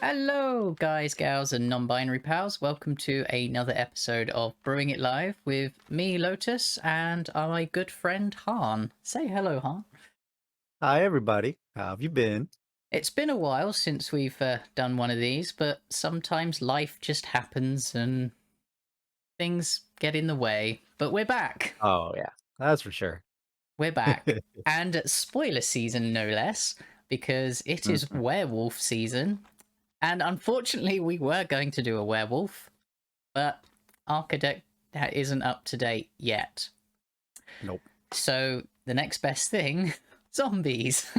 Hello, guys, gals, and non binary pals. Welcome to another episode of Brewing It Live with me, Lotus, and my good friend, Han. Say hello, Han. Hi, everybody. How have you been? It's been a while since we've done one of these, but sometimes life just happens and things get in the way. But we're back. Oh, yeah, that's for sure. We're back. And spoiler season, no less, because it is Mhm. werewolf season. And unfortunately, we were going to do a werewolf, but Architect that isn't up to date yet. Nope. So the next best thing, zombies.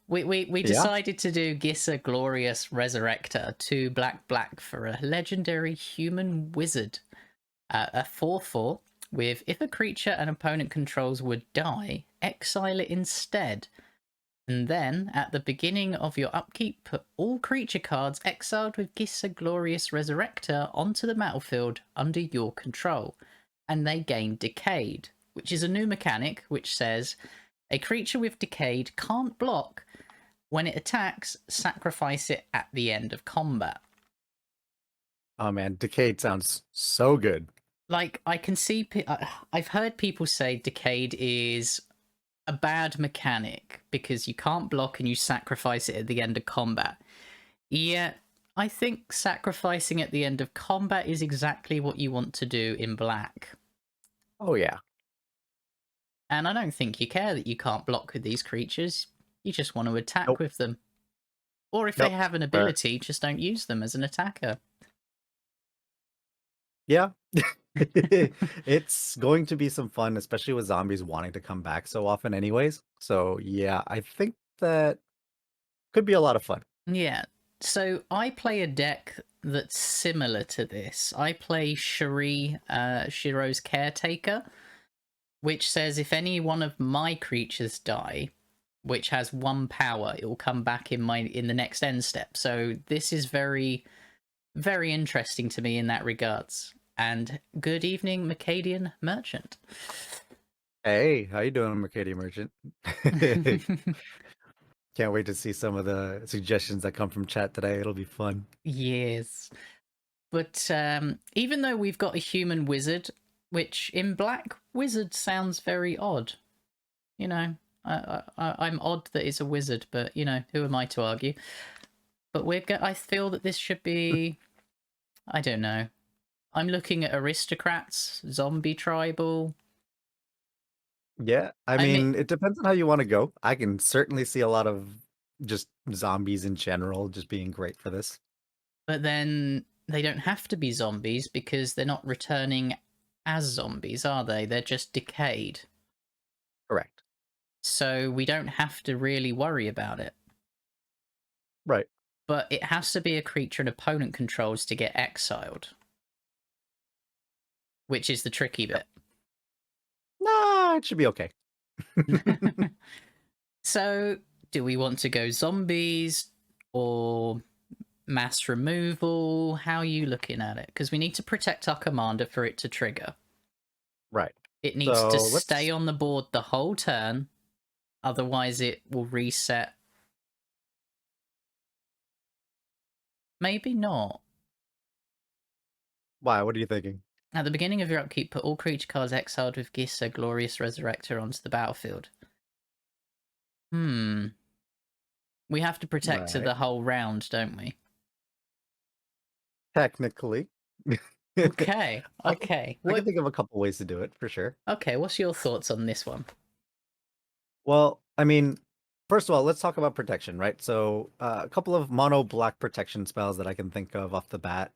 we Yeah. decided to do Gisa Glorious Resurrector, 2 black for a legendary human wizard. A 4/4 with if a creature an opponent controls would die, exile it instead. And then, at the beginning of your upkeep, put all creature cards exiled with Gisa Glorious Resurrector onto the battlefield under your control, and they gain Decayed, which is a new mechanic which says a creature with Decayed can't block. When it attacks, sacrifice it at the end of combat. Oh man, decayed sounds so good. Like, I can see, I've heard people say Decayed is a bad mechanic because you can't block and you sacrifice it at the end of combat. Yeah, I think sacrificing at the end of combat is exactly what you want to do in black. Oh yeah. And I don't think you care that you can't block with these creatures. You just want to attack Nope. with them. Or if they Nope. have an But ability, just don't use them as an attacker. yeah, it's going to be some fun, especially with zombies wanting to come back so often, anyways. So yeah, I think that could be a lot of fun. Yeah. So I play a deck that's similar to this. I play Shiro's Caretaker, which says if any one of my creatures die, which has 1 power, it will come back in the next end step. So this is very, very interesting to me in that regards. And good evening, Mercadian Merchant. Hey, how you doing, Mercadian Merchant? Can't wait to see some of the suggestions that come from chat today. It'll be fun. Yes. But even though we've got a human wizard, which in black, wizard sounds very odd. You know, I'm odd that it's a wizard, but you know, who am I to argue? But I feel that this should be, I don't know. I'm looking at aristocrats, zombie tribal. Yeah, I I mean, mean, it depends on how you want to go. I can certainly see a lot of just zombies in general just being great for this. but then they don't have to be zombies because they're not returning as zombies, are they? They're just decayed. Correct. So we don't have to really worry about it. Right. But it has to be a creature an opponent controls to get exiled, which is the tricky Yep. bit. Nah, it should be okay. So, do we want to go zombies or mass removal? How are you looking at it? Because we need to protect our commander for it to trigger. Right. It needs to So stay let's, on the board the whole turn, otherwise it will reset. Maybe not. why? What are you thinking? At the beginning of your upkeep, put all creature cards exiled with Gisa Glorious Resurrector onto the battlefield. We have to protect to Right. the whole round, don't we? Technically. Okay, I okay. I can What? think of a couple ways to do it for sure. Okay, what's your thoughts on this one? Well, I mean, first of all, let's talk about protection, right? So, a couple of mono black protection spells that I can think of off the bat.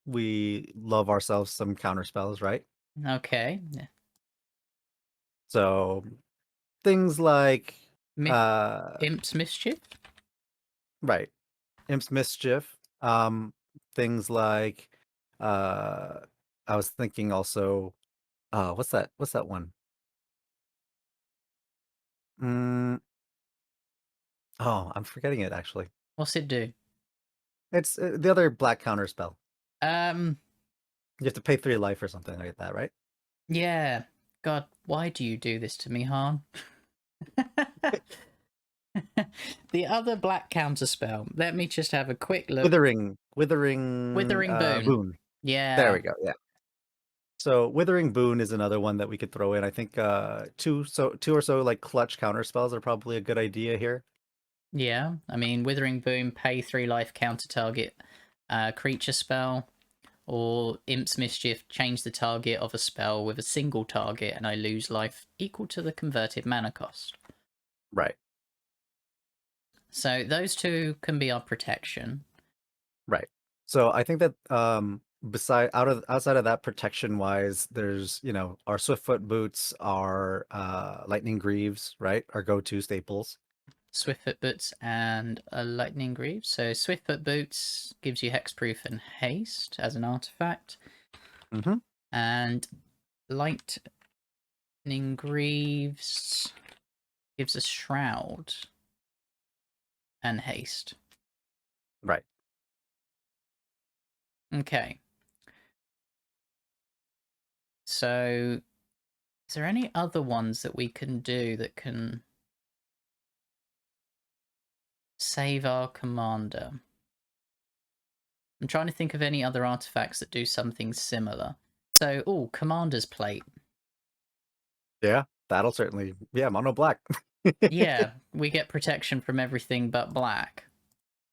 We love ourselves some counter spells, right? Okay. So, things like Myth uh Imp's Mischief? right, Imp's Mischief, things like uh I was thinking also what's that one? Mm, oh, I'm forgetting it actually. What's it do? It's the other black counter spell. Um, You have to pay 3 life or something like that, right? yeah. God, why do you do this to me, Han? the other black counterspell. Let me just have a quick look. Withering Boon. Boon. There Yeah. we go. Yeah. So Withering Boon is another one that we could throw in. I think two or so like clutch counter spells are probably a good idea here. Yeah. I mean, Withering Boon, pay 3 life, counter target creature spell. Or Imp's Mischief, change the target of a spell with a single target and I lose life equal to the converted mana cost. Right. So those two can be our protection. Right. So I think that outside of that protection wise, there's, you know, our Swiftfoot boots, our lightning greaves, right? Our go-to staples. Swiftfoot Boots and a Lightning Greaves. So Swiftfoot Boots gives you hexproof and haste as an artifact. Mm-hmm. And Lightning Greaves gives a shroud and haste. Right. Okay. So is there any other ones that we can do that can save our commander? I'm trying to think of any other artifacts that do something similar. So, Commander's Plate. Yeah, that'll certainly. Yeah, mono black. Yeah, we get protection from everything but black.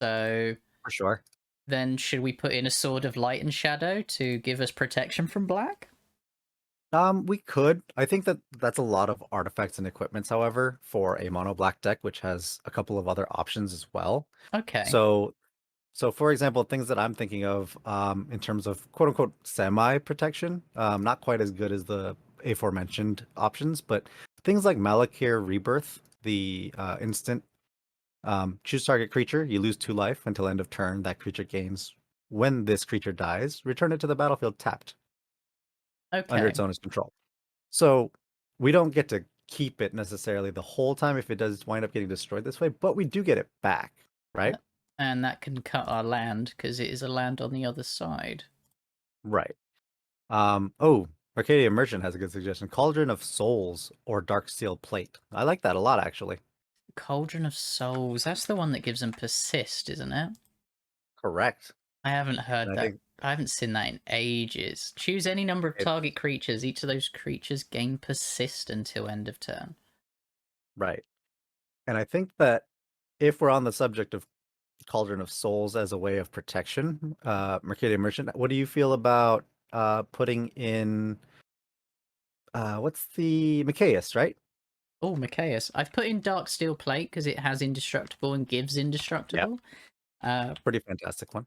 So For sure. then should we put in a Sword of Light and Shadow to give us protection from black? We could. I think that that's a lot of artifacts and equipments, however, for a mono black deck, which has a couple of other options as well. Okay. So for example, things that I'm thinking of in terms of quote unquote semi protection, not quite as good as the aforementioned options, but things like Malakir Rebirth, the instant choose target creature, you lose 2 life until end of turn. That creature gains when this creature dies, return it to the battlefield tapped under its Okay. owner's control. So we don't get to keep it necessarily the whole time if it does wind up getting destroyed this way, but we do get it back, right? And that can cut our land because it is a land on the other side. Right. Arcadia Merchant has a good suggestion. Cauldron of Souls or Dark Steel Plate. I like that a lot, actually. Cauldron of Souls. That's the one that gives them persist, isn't it? Correct. I haven't heard And I that. think I haven't seen that in ages. Choose any number of it, target creatures. Each of those creatures gain persist until end of turn. right. And I think that if we're on the subject of Cauldron of Souls as a way of protection, Arcadia Merchant, what do you feel about putting in what's the Micaeus, right? Oh, Micaeus. I've put in Dark Steel Plate because it has indestructible and gives Yeah, indestructible. pretty fantastic one.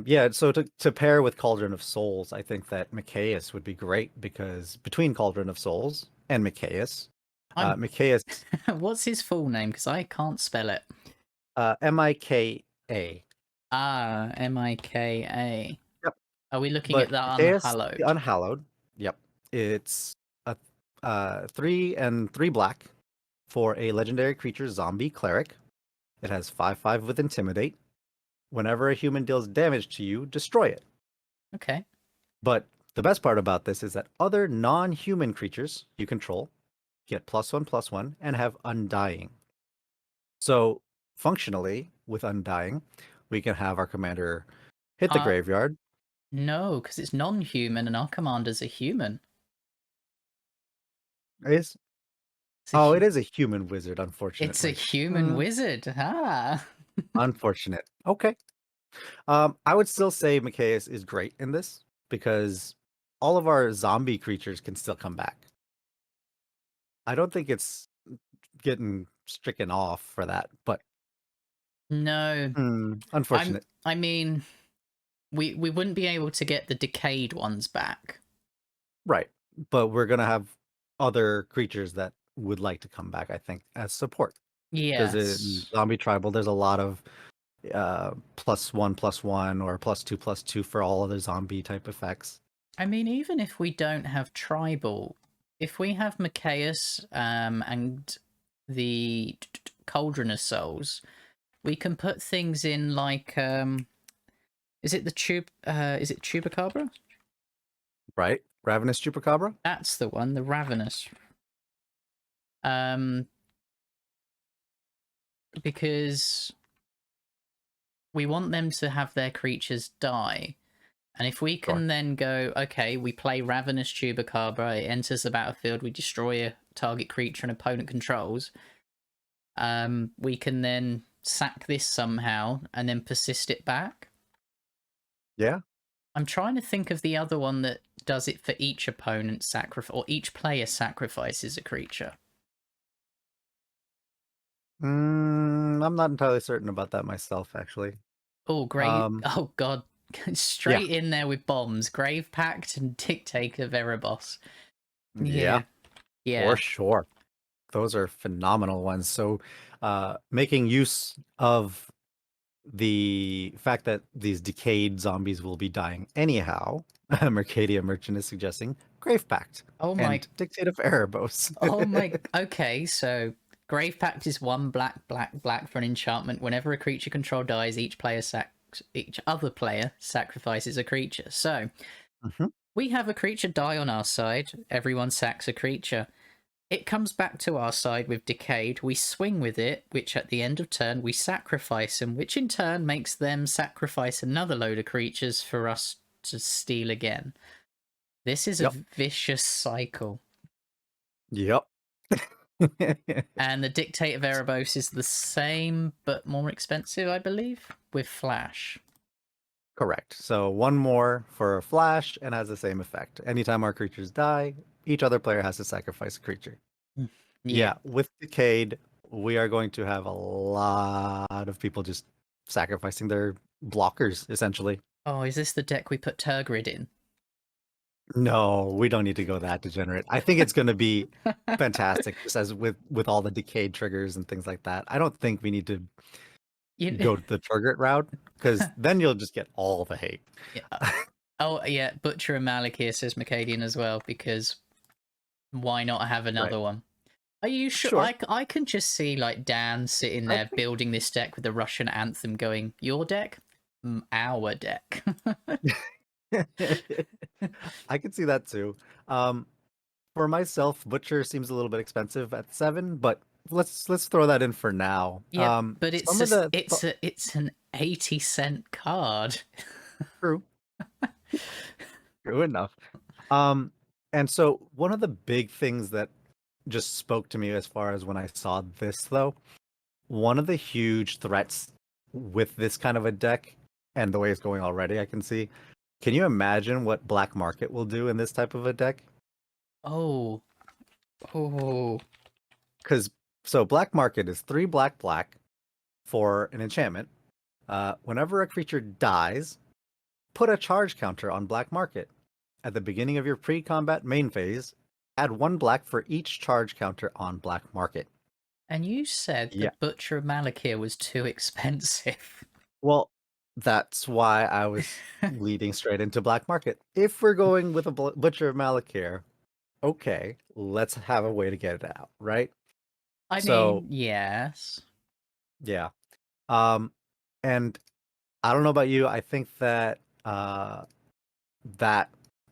Yeah, so to pair with Cauldron of Souls, I think that Micaeus would be great because between Cauldron of Souls and Micaeus, I'm. Micaeus, What's his full name? Because I can't spell it. Mika. Ah, Mika. Yep. Are we looking at But the Micaeus, the Unhallowed? Unhallowed, yep. It's a 3 and 3 black for a legendary creature zombie cleric. It has 5/5 with Intimidate. Whenever a human deals damage to you, destroy it. Okay. But the best part about this is that other non-human creatures you control get +1/+1 and have Undying. So functionally, with Undying, we can have our commander hit the Uh, graveyard. no, because it's non-human and our commander's a human. Is It's a, Oh, it hu- is a human wizard, it's a unfortunately. human Hmm, wizard. Ah. unfortunate. Okay. I would still say Micaeus is great in this because all of our zombie creatures can still come back. I don't think it's getting stricken off for that, but No. unfortunate. I mean, we wouldn't be able to get the decayed ones back. Right. But we're gonna have other creatures that would like to come back, I think, as support. Because in Yes. Zombie Tribal, there's a lot of +1/+1 or +2/+2 for all other zombie type effects. I mean, even if we don't have tribal, if we have Micaeus and the Cauldron of Souls, we can put things in like is it the tube is it Chupacabra? Right? Ravenous Chupacabra? That's the one, the Ravenous. Um because we want them to have their creatures die. And if we Sure. can then go, okay, we play Ravenous Chupacabra, it enters the battlefield, we destroy a target creature and opponent controls, we can then sack this somehow and then persist it back. Yeah. I'm trying to think of the other one that does it for each opponent sacrifice, or each player sacrifices a creature. I'm not entirely certain about that myself, actually. Oh, great. Um, Oh, God. yeah, Straight in there with bombs. Grave Pact and Dictator of Erebos. yeah, for Yeah. sure. Those are phenomenal ones. So, making use of the fact that these decayed zombies will be dying anyhow, Mercadia Merchant is suggesting Grave Pact Oh my. and Dictate of Erebos. Oh my. Okay, so Grave Pact is 1 black, black, black for an enchantment. Whenever a creature control dies, each other player sacrifices a creature. So Mhm. we have a creature die on our side. Everyone sacks a creature. It comes back to our side with Decayed. We swing with it, which at the end of turn we sacrifice them, which in turn makes them sacrifice another load of creatures for us to steal again. This is a Yep. vicious cycle. Yep. And the Dictate of Erebos is the same, but more expensive, I believe, with Flash. Correct. So one more for a flash and has the same effect. Anytime our creatures die, each other player has to sacrifice a creature. Yeah. Yeah, with Decayed, we are going to have a lot of people just sacrificing their blockers, essentially. Oh, is this the deck we put Turgrid in? No, we don't need to go that degenerate. I think it's going to be fantastic, just as with all the Decayed triggers and things like that. I don't think we need to You... go the Turgid route, because then you'll just get all the hate. Yeah. Oh, yeah, Butcher and Malakir says Mercadian as well, because why not have another Right. one? Are you sure? Sure. I can just see like Dan sitting I there think building this deck with the Russian anthem going, your deck? Our deck. I could see that too. For myself, Butcher seems a little bit expensive at 7, but let's throw that in for now. Yeah, but it's Some of just, the it's an 80-cent card. true, true enough. Um, and so one of the big things that just spoke to me as far as when I saw this, though, one of the huge threats with this kind of a deck and the way it's going already, I can see. Can you imagine what Black Market will do in this type of a deck? Oh. Oh. Because so Black Market is 3 black black for an enchantment. Whenever a creature dies, put a charge counter on Black Market. At the beginning of your pre-combat main phase, add 1 black for each charge counter on Black Market. And you said the Yeah. Butcher of Malakir was too expensive. Well, that's why I was leading straight into Black Market. If we're going with a Butcher of Malakir, okay, let's have a way to get it out, right? I So, mean, yes. yeah. Um, and I don't know about you, I think that that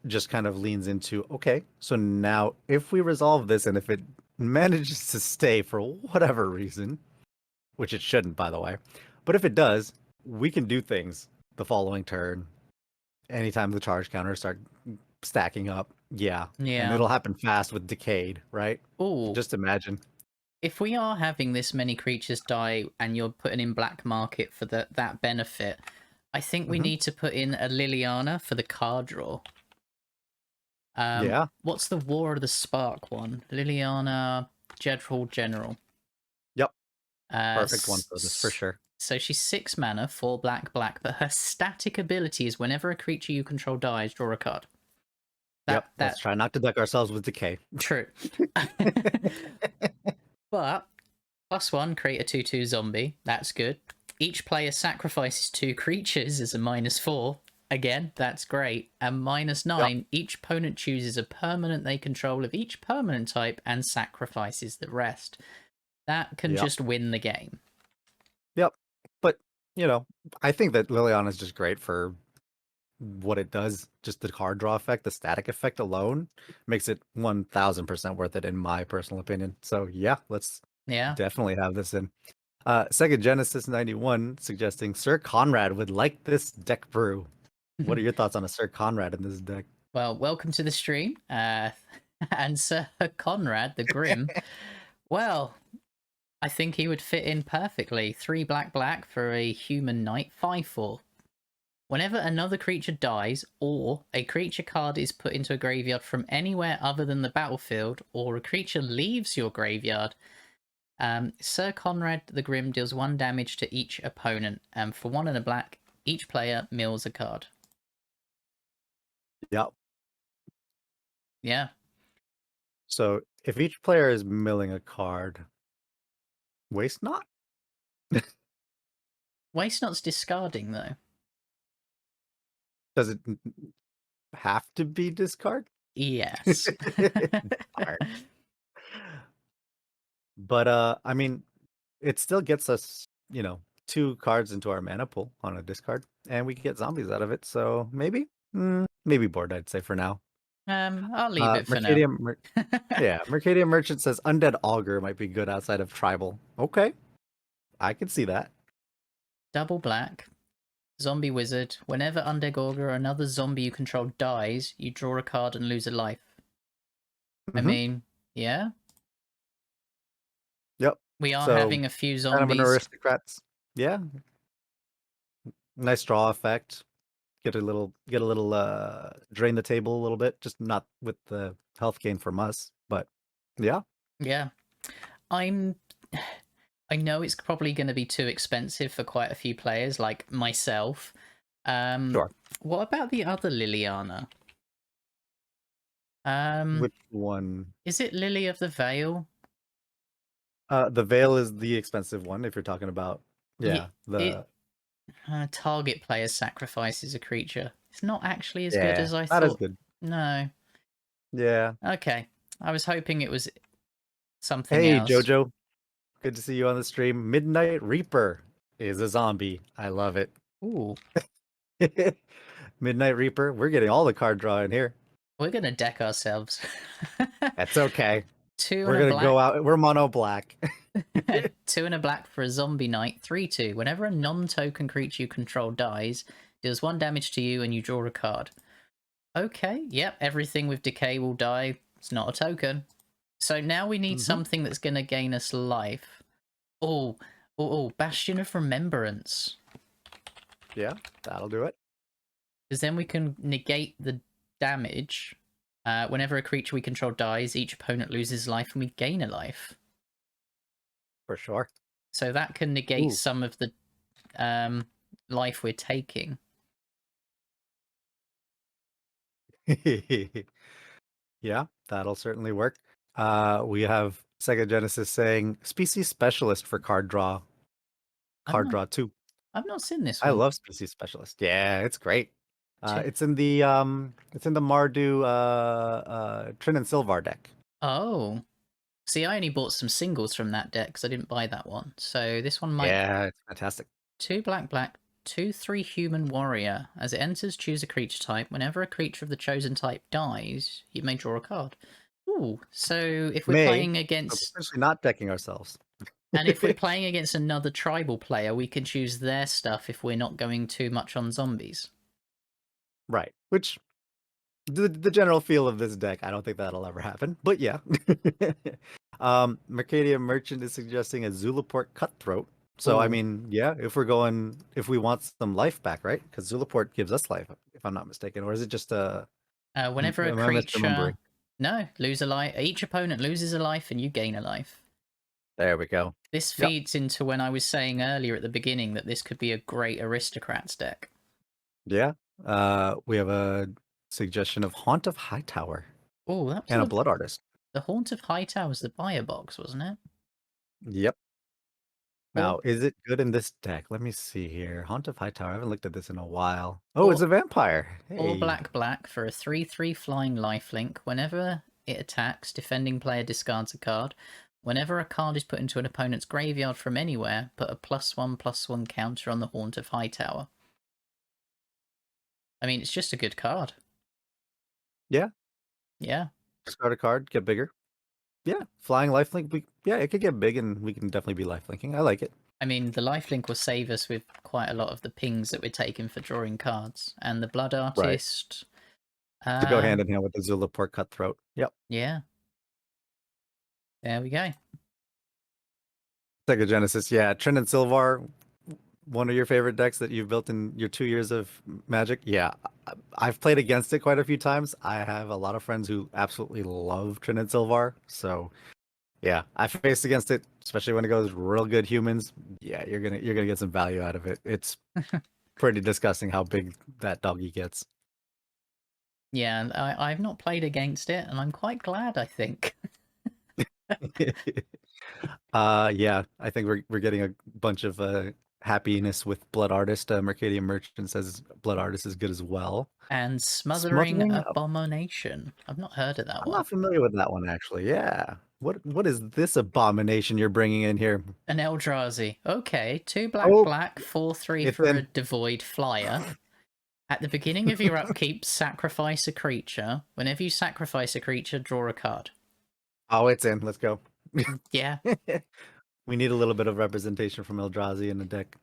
just kind of leans into, okay, so now if we resolve this and if it manages to stay for whatever reason, which it shouldn't, by the way, but if it does, we can do things the following turn anytime the charge counters start stacking up. Yeah. And Yeah. it'll happen fast with Decayed, right? Oh, Just imagine. if we are having this many creatures die and you're putting in Black Market for that benefit, I think we Mhm. need to put in a Liliana for the card draw. Yeah. What's the War of the Spark one? Liliana General. Yep. Uh, Perfect one for this for sure. So she's 6 mana, 4 black, black, but her static ability is whenever a creature you control dies, draw a card. Yep. That Let's try not to deck ourselves with Decay. true. But +1, create a 2/2 zombie. That's good. Each player sacrifices 2 creatures as a -4. Again, that's great. And -9, each opponent chooses a permanent they control of each permanent type and sacrifices the rest. That can just win the game. Yep. But, I think that Liliana is just great for what it does. Just the card draw effect, the static effect alone makes it 1000% worth it in my personal opinion. So yeah, let's Yeah. definitely have this in. Sega Genesis 91 suggesting Sir Conrad would like this deck brew. What are your thoughts on a Sir Conrad in this deck? Well, welcome to the stream. And Sir Conrad the Grim. Well, I think he would fit in perfectly. 3 black black for a human knight, 5/4. Whenever another creature dies, or a creature card is put into a graveyard from anywhere other than the battlefield, or a creature leaves your graveyard, Sir Conrad the Grim deals 1 damage to each opponent. And for 1 and a black, each player mills a card. Yep. Yeah. So if each player is milling a card, waste not? Waste Not's discarding, though. Does it have to be discard? Yes. Darn. But I mean, it still gets us, 2 cards into our mana pool on a discard, and we get zombies out of it. So maybe board, I'd say for now. I'll leave it for now. Mercadian, yeah, Mercadian Merchant says Undead Augur might be good outside of Tribal. Okay, I can see that. Double black, zombie wizard. Whenever Undead Augur or another zombie you control dies, you draw a card and lose a life. I mean, yeah. Yep. We are So, having a few kind of an zombies. aristocrats. Yeah. Nice draw effect. Get a little drain the table a little bit, just not with the health gain from us, but yeah. Yeah. I know it's probably going to be too expensive for quite a few players like myself. Sure. What about the other Liliana? Which one? Is it Lily of the Veil? The Veil is the expensive one if you're talking about Target player sacrifices a creature. It's not actually as good as I not thought. as good. No. Yeah. Okay. I was hoping it was something Hey, else. Jojo. Good to see you on the stream. Midnight Reaper is a zombie. I love it. Ooh. Midnight Reaper. We're getting all the card draw in here. We're gonna deck ourselves. That's okay. 2 We're and a gonna black. go out. We're mono black. 2 and a black for a zombie knight, 3/2. Whenever a non-token creature you control dies, deals 1 damage to you and you draw a card. Okay, yep, everything with decay will die. It's not a token. So now we need something that's gonna gain us life. Oh, Bastion of Remembrance. Yeah, that'll do it. Because then we can negate the damage. Whenever a creature we control dies, each opponent loses life and we gain a life. For sure. So that can negate some of the life we're taking. Yeah, that'll certainly work. We have Sega Genesis saying Species Specialist for card draw. Card draw 2. I've not seen this I one. love Species Specialist. Yeah, it's great. It's in the Mardu Trin and Sylvar deck. Oh. See, I only bought some singles from that deck because I didn't buy that one. So this one might... Yeah, it's fantastic. 2 black black, 2/3 human warrior. As it enters, choose a creature type. Whenever a creature of the chosen type dies, you may draw a card. Ooh, so if we're playing against... Potentially not decking ourselves. And if we're playing against another tribal player, we can choose their stuff if we're not going too much on zombies. Right. Which, the general feel of this deck, I don't think that'll ever happen. But yeah. Mercadian Merchant is suggesting a Zulaport Cutthroat. So, I mean, yeah, if we want some life back, right? Because Zulaport gives us life, if I'm not mistaken. Or is it just a... Whenever a creature... No, lose a life. Each opponent loses a life and you gain a life. There we go. This feeds into when I was saying earlier at the beginning that this could be a great aristocrats deck. Yeah. We have a suggestion of Haunt of Hightower. Oh, that was and a Blood Artist. The Haunt of Hightower was the buyer box, wasn't it? Yep. Now, is it good in this deck? Let me see here. Haunt of Hightower. I haven't looked at this in a while. Oh, it's a vampire. Hey. Or black black for a 3/3 flying lifelink. Whenever it attacks, defending player discards a card. Whenever a card is put into an opponent's graveyard from anywhere, put a +1/+1 counter on the Haunt of Hightower. I mean, it's just a good card. Yeah. Yeah. Discard a card, get bigger. Yeah. Flying lifelink. It could get big and we can definitely be lifelinking. I like it. I mean, the lifelink will save us with quite a lot of the pings that we're taking for drawing cards, and the blood Right. artist. To go hand Um, in hand with the Zulaport Cutthroat. Yep. yeah, there we go. Sega Genesis. Yeah. Trin and Silvar, one of your favorite decks that you've built in your 2 years of Magic. Yeah. I've played against it quite a few times. I have a lot of friends who absolutely love Trin and Silvar. So yeah, I faced against it, especially when it goes real good humans. Yeah, you're gonna get some value out of it. It's pretty disgusting how big that doggy gets. Yeah, and I've not played against it, and I'm quite glad, I think. Yeah, I think we're getting a bunch of happiness with Blood Artist. Mercadian Merchant says Blood Artist is good as well. And Smothering Smothering, Abomination. I've not heard of that I'm one. not familiar with that one actually. Yeah. What is this abomination you're bringing in here? An Eldrazi. Okay, 2 black Oh, black, 4/3 it's for a in. devoid flyer. At the beginning of your upkeep, sacrifice a creature. Whenever you sacrifice a creature, draw a card. Oh, it's in. Let's go. Yeah, We need a little bit of representation from Eldrazi in the deck.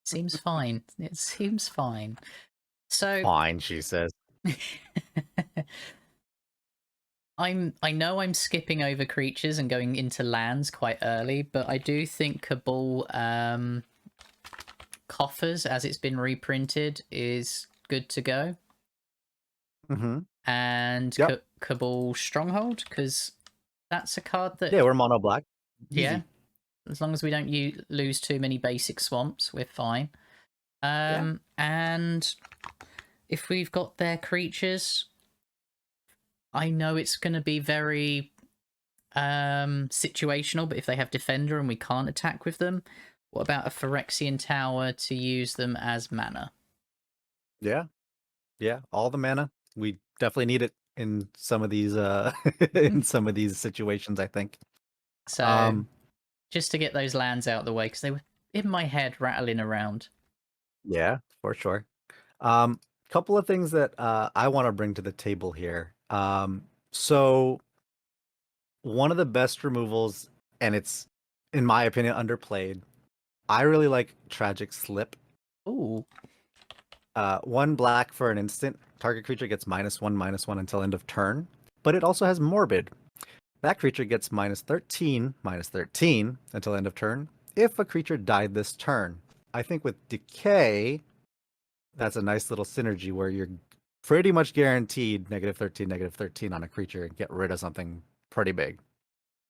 seems fine. It seems fine. So Fine, she says. I know I'm skipping over creatures and going into lands quite early, but I do think Cabal Coffers, as it's been reprinted, is good to go. Mm-hmm. And Yep. Cabal Stronghold, because that's a card that, Yeah, we're mono black. yeah, Easy. as long as we don't lose too many basic swamps, we're fine. Yeah. And if we've got their creatures, I know it's going to be very situational, but if they have Defender and we can't attack with them, what about a Phyrexian Tower to use them as mana? Yeah. Yeah. All the mana. We definitely need it in some of these in some of these situations, I think. So, Um, just to get those lands out of the way, because they were in my head rattling around. yeah, for sure. Couple of things that I want to bring to the table here. So one of the best removals, and it's in my opinion underplayed. I really like Tragic Slip. Ooh, 1 black for an instant. Target creature gets -1/-1 until end of turn. But it also has Morbid. That creature gets -13/-13 until end of turn if a creature died this turn. I think with Decay, that's a nice little synergy where you're pretty much guaranteed -13, -13 on a creature and get rid of something pretty big.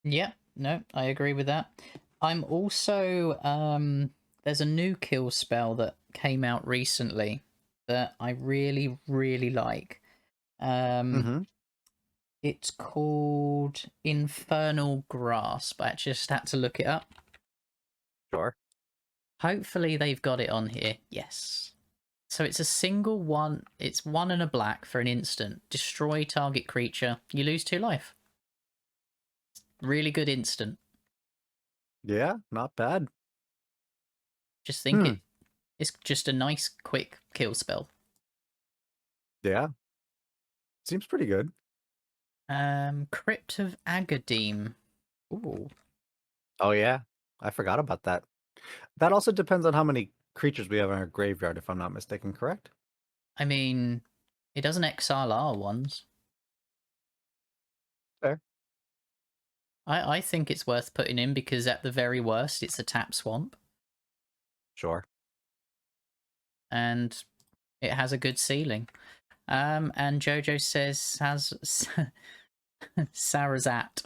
yeah, no, I agree with that. I'm also there's a new kill spell that came out recently that I really, really like. Um, Mm-hmm. it's called Infernal Grasp. I just had to look it up. Sure. Hopefully they've got it on here. Yes. So it's a single one. It's 1 and a black for an instant. Destroy target creature. You lose 2 life. Really good instant. Yeah, not bad. Just think Hmm. it's just a nice quick kill spell. Yeah. Seems pretty good. Crypt of Agadeem. Ooh. Oh yeah. I forgot about that. That also depends on how many creatures we have in our graveyard, if I'm not mistaken, correct? I mean, it doesn't exile our ones. Fair. I think it's worth putting in because at the very worst, it's a tap swamp Sure. and it has a good ceiling. And Jojo says has Sarazat.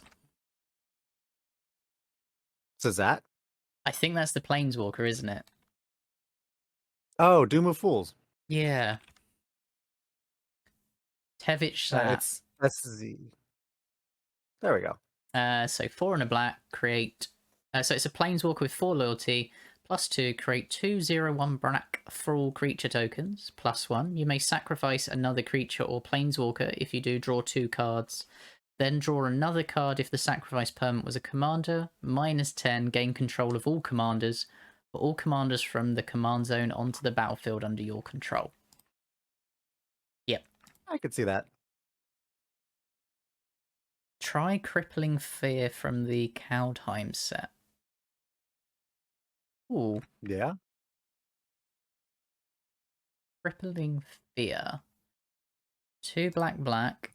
Says that? I think that's the Planeswalker, isn't it? Oh, Doom of Fools. Yeah. Tevich Zat. That's the. There we go. So 4 and a black, create. So it's a Planeswalker with 4 loyalty, +2, create 2/0/1 black for all creature tokens, +1. You may sacrifice another creature or Planeswalker. If you do, draw 2 cards. Then draw another card if the sacrifice permanent was a commander. -10, gain control of all commanders. Put all commanders from the command zone onto the battlefield under your control. Yep. I could see that. Try Crippling Fear from the Kaldheim set. Ooh, Yeah. Crippling Fear. 2 black black.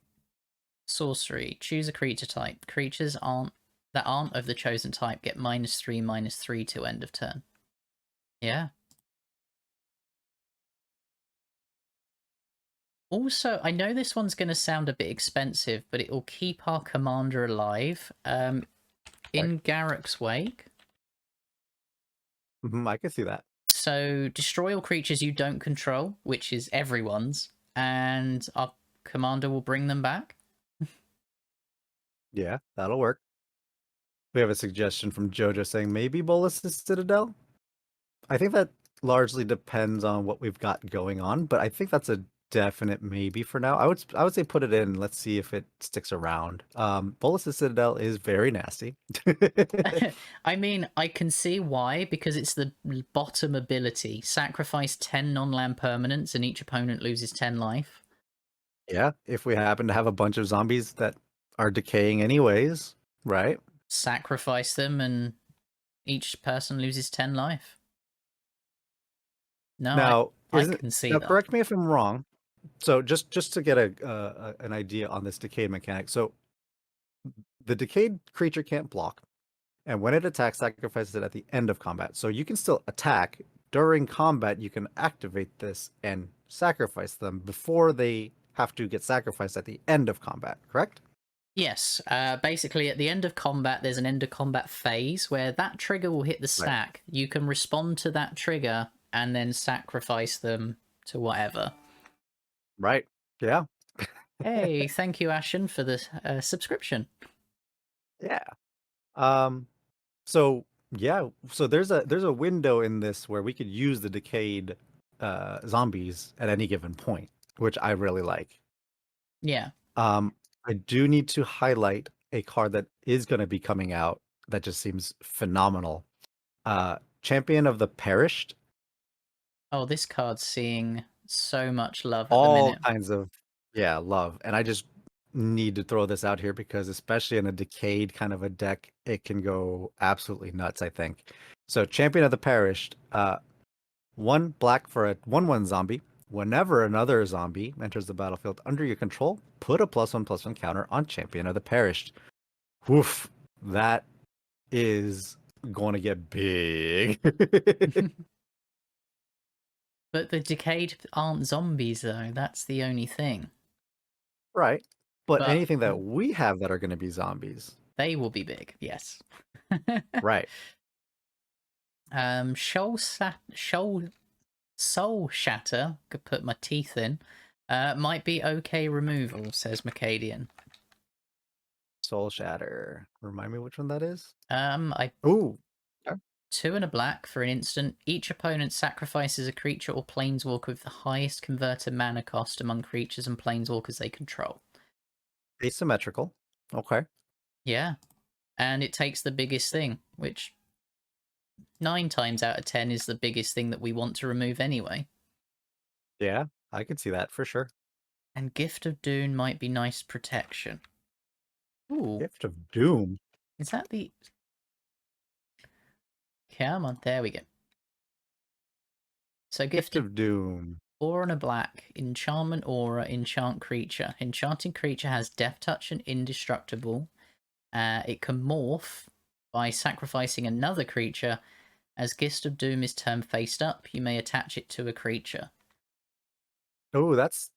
Sorcery. Choose a creature type. Creatures that aren't of the chosen type get -3/-3 to end of turn. Yeah. Also, I know this one's going to sound a bit expensive, but it will keep our commander alive. In Garruk's Wake. I can see that. So destroy all creatures you don't control, which is everyone's, and our commander will bring them back. Yeah, that'll work. We have a suggestion from Jojo saying maybe Bolus's Citadel. I think that largely depends on what we've got going on, but I think that's a definite maybe for now. I would say put it in. Let's see if it sticks around. Bolus's Citadel is very nasty. I mean, I can see why, because it's the bottom ability. Sacrifice 10 non-land permanents and each opponent loses 10 life. Yeah, if we happen to have a bunch of zombies that are decaying anyways, right? Sacrifice them and each person loses 10 life. No, Now, I can see now that. correct me if I'm wrong. So just to get an idea on this decayed mechanic. So the decayed creature can't block, and when it attacks, sacrifices it at the end of combat. So you can still attack during combat. You can activate this and sacrifice them before they have to get sacrificed at the end of combat. Correct? Yes, basically at the end of combat, there's an end of combat phase where that trigger will hit the Right. stack. You can respond to that trigger and then sacrifice them to whatever. Right. Yeah. Hey, thank you, Ashen, for the subscription. Yeah. Um. So yeah. So there's a window in this where we could use the decayed zombies at any given point, which I really like. Yeah. Um, I do need to highlight a card that is going to be coming out that just seems phenomenal. Champion of the Perished. Oh, this card's seeing so much love at the All minute. kinds of love, and I just need to throw this out here because especially in a decayed kind of a deck, it can go absolutely nuts, I think. So Champion of the Perished, 1 black for a 1/1 zombie. Whenever another zombie enters the battlefield under your control, put a +1/+1 counter on Champion of the Perished. Woof, that is going to get big. But the Decayed aren't zombies, though. That's the only thing. Right. But But anything that we have that are going to be zombies. they will be big, yes. Right. Soul Shatter, could put my teeth in, might be okay removal, says Macadian. Soul Shatter. Remind me which one that is? I Ooh. 2 and a black for an instant. Each opponent sacrifices a creature or planeswalker with the highest converted mana cost among creatures and planeswalkers they control. Asymmetrical. Okay. Yeah. And it takes the biggest thing, which 9 times out of 10 is the biggest thing that we want to remove anyway. Yeah, I could see that for sure. And Gift of Doom might be nice protection. Ooh. Gift of Doom. Is that the... Come on, there we go. So Gift Gifted of Doom. 4 and a black, enchantment aura, enchant creature. Enchanting creature has death touch and indestructible. It can morph by sacrificing another creature. As Gift of Doom is turned face up, you may attach it to a creature. Oh, that's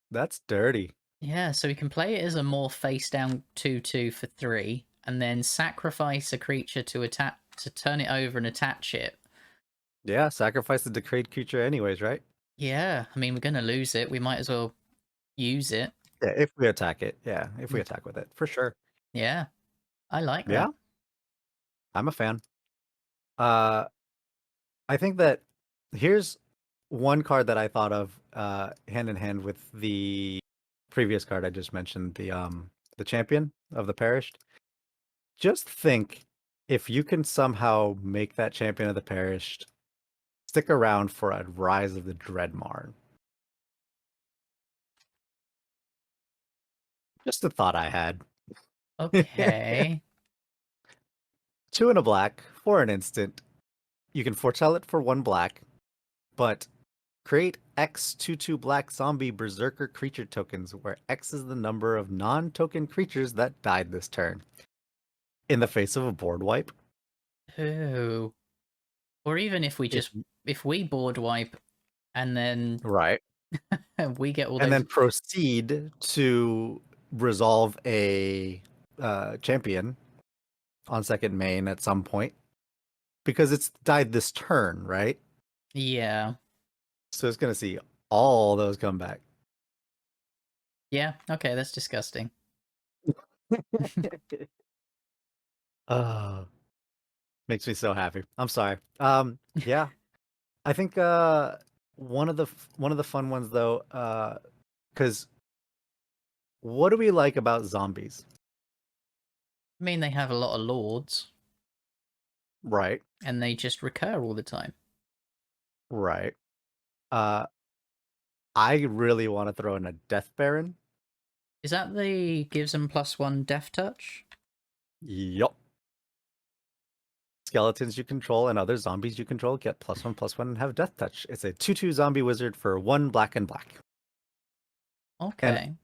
dirty. Yeah, so we can play it as a more face down 2/2 for 3, and then sacrifice a creature to turn it over and attach it. Yeah, sacrifice the decayed creature anyways, right? Yeah, I mean we're gonna lose it. We might as well use it. Yeah, if we attack it. Yeah, if we attack with it, for sure. Yeah, I like Yeah, that. I'm a fan. Uh, I think that here's one card that I thought of hand in hand with the previous card I just mentioned, the champion of the perished. Just think if you can somehow make that champion of the perished stick around for a Rise of the Dreadmarn. Just a thought I had. Okay. 2 and a black for an instant. you can foretell it for 1 black, but create X 2/2 black zombie berserker creature tokens, where X is the number of non-token creatures that died this turn. In the face of a board wipe, Oh. Or even if if we board wipe and then right, we get all and those. then proceed to resolve a champion on second main at some point, because it's died this turn, right? Yeah. So it's gonna see all those come back. Yeah, okay, that's disgusting. uh, Makes me so happy. I'm sorry. Yeah, I think one of the fun ones though, because what do we like about zombies? I mean, they have a lot of lords, Right, and they just recur all the time. right. Uh, I really want to throw in a Death Baron. Is that the gives them +1 death touch? Yup. Skeletons you control and other zombies you control get +1/+1 and have Death Touch. It's a 2/2 zombie wizard for 1 black and black. And Okay.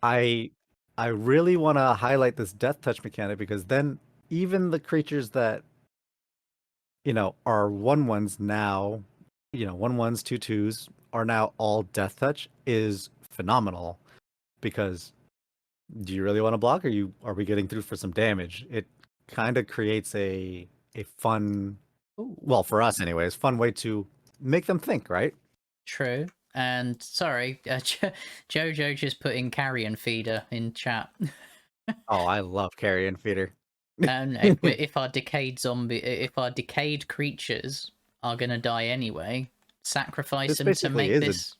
I really want to highlight this Death Touch mechanic, because then even the creatures that are 1/1s now, 1/1s, 2/2s are now all Death Touch is phenomenal, because do you really want to block, or are we getting through for some damage? It kind of creates a fun, Ooh, well, for us anyways, fun way to make them think, right? true. And sorry, Jojo just put in Carrion Feeder in chat. Oh, I love Carrion Feeder. And if our decayed creatures are gonna die anyway, sacrifice This them to basically make is a this.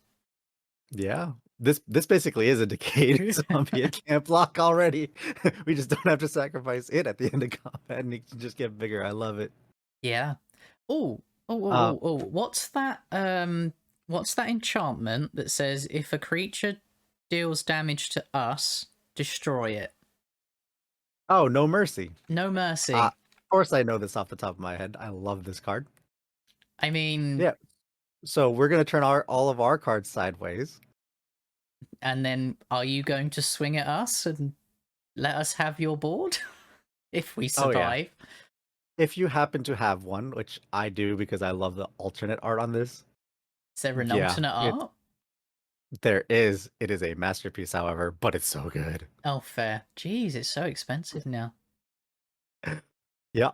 yeah. This basically is a decayed zombie. It can't block already. We just don't have to sacrifice it at the end of combat, and it can just get bigger. I love it. Yeah. Oh, Uh, What's that? What's that enchantment that says if a creature deals damage to us, destroy it? oh, No Mercy. No mercy. Of course, I know this off the top of my head. I love this card. I mean, Yeah. So we're gonna turn all of our cards sideways. and then are you going to swing at us and let us have your board if we Oh yeah. survive? If you happen to have one, which I do because I love the alternate art on this. Is there an Yeah, alternate art? there is. It is a masterpiece, however, but it's so good. Oh, fair. Jeez, it's so expensive now. Yeah.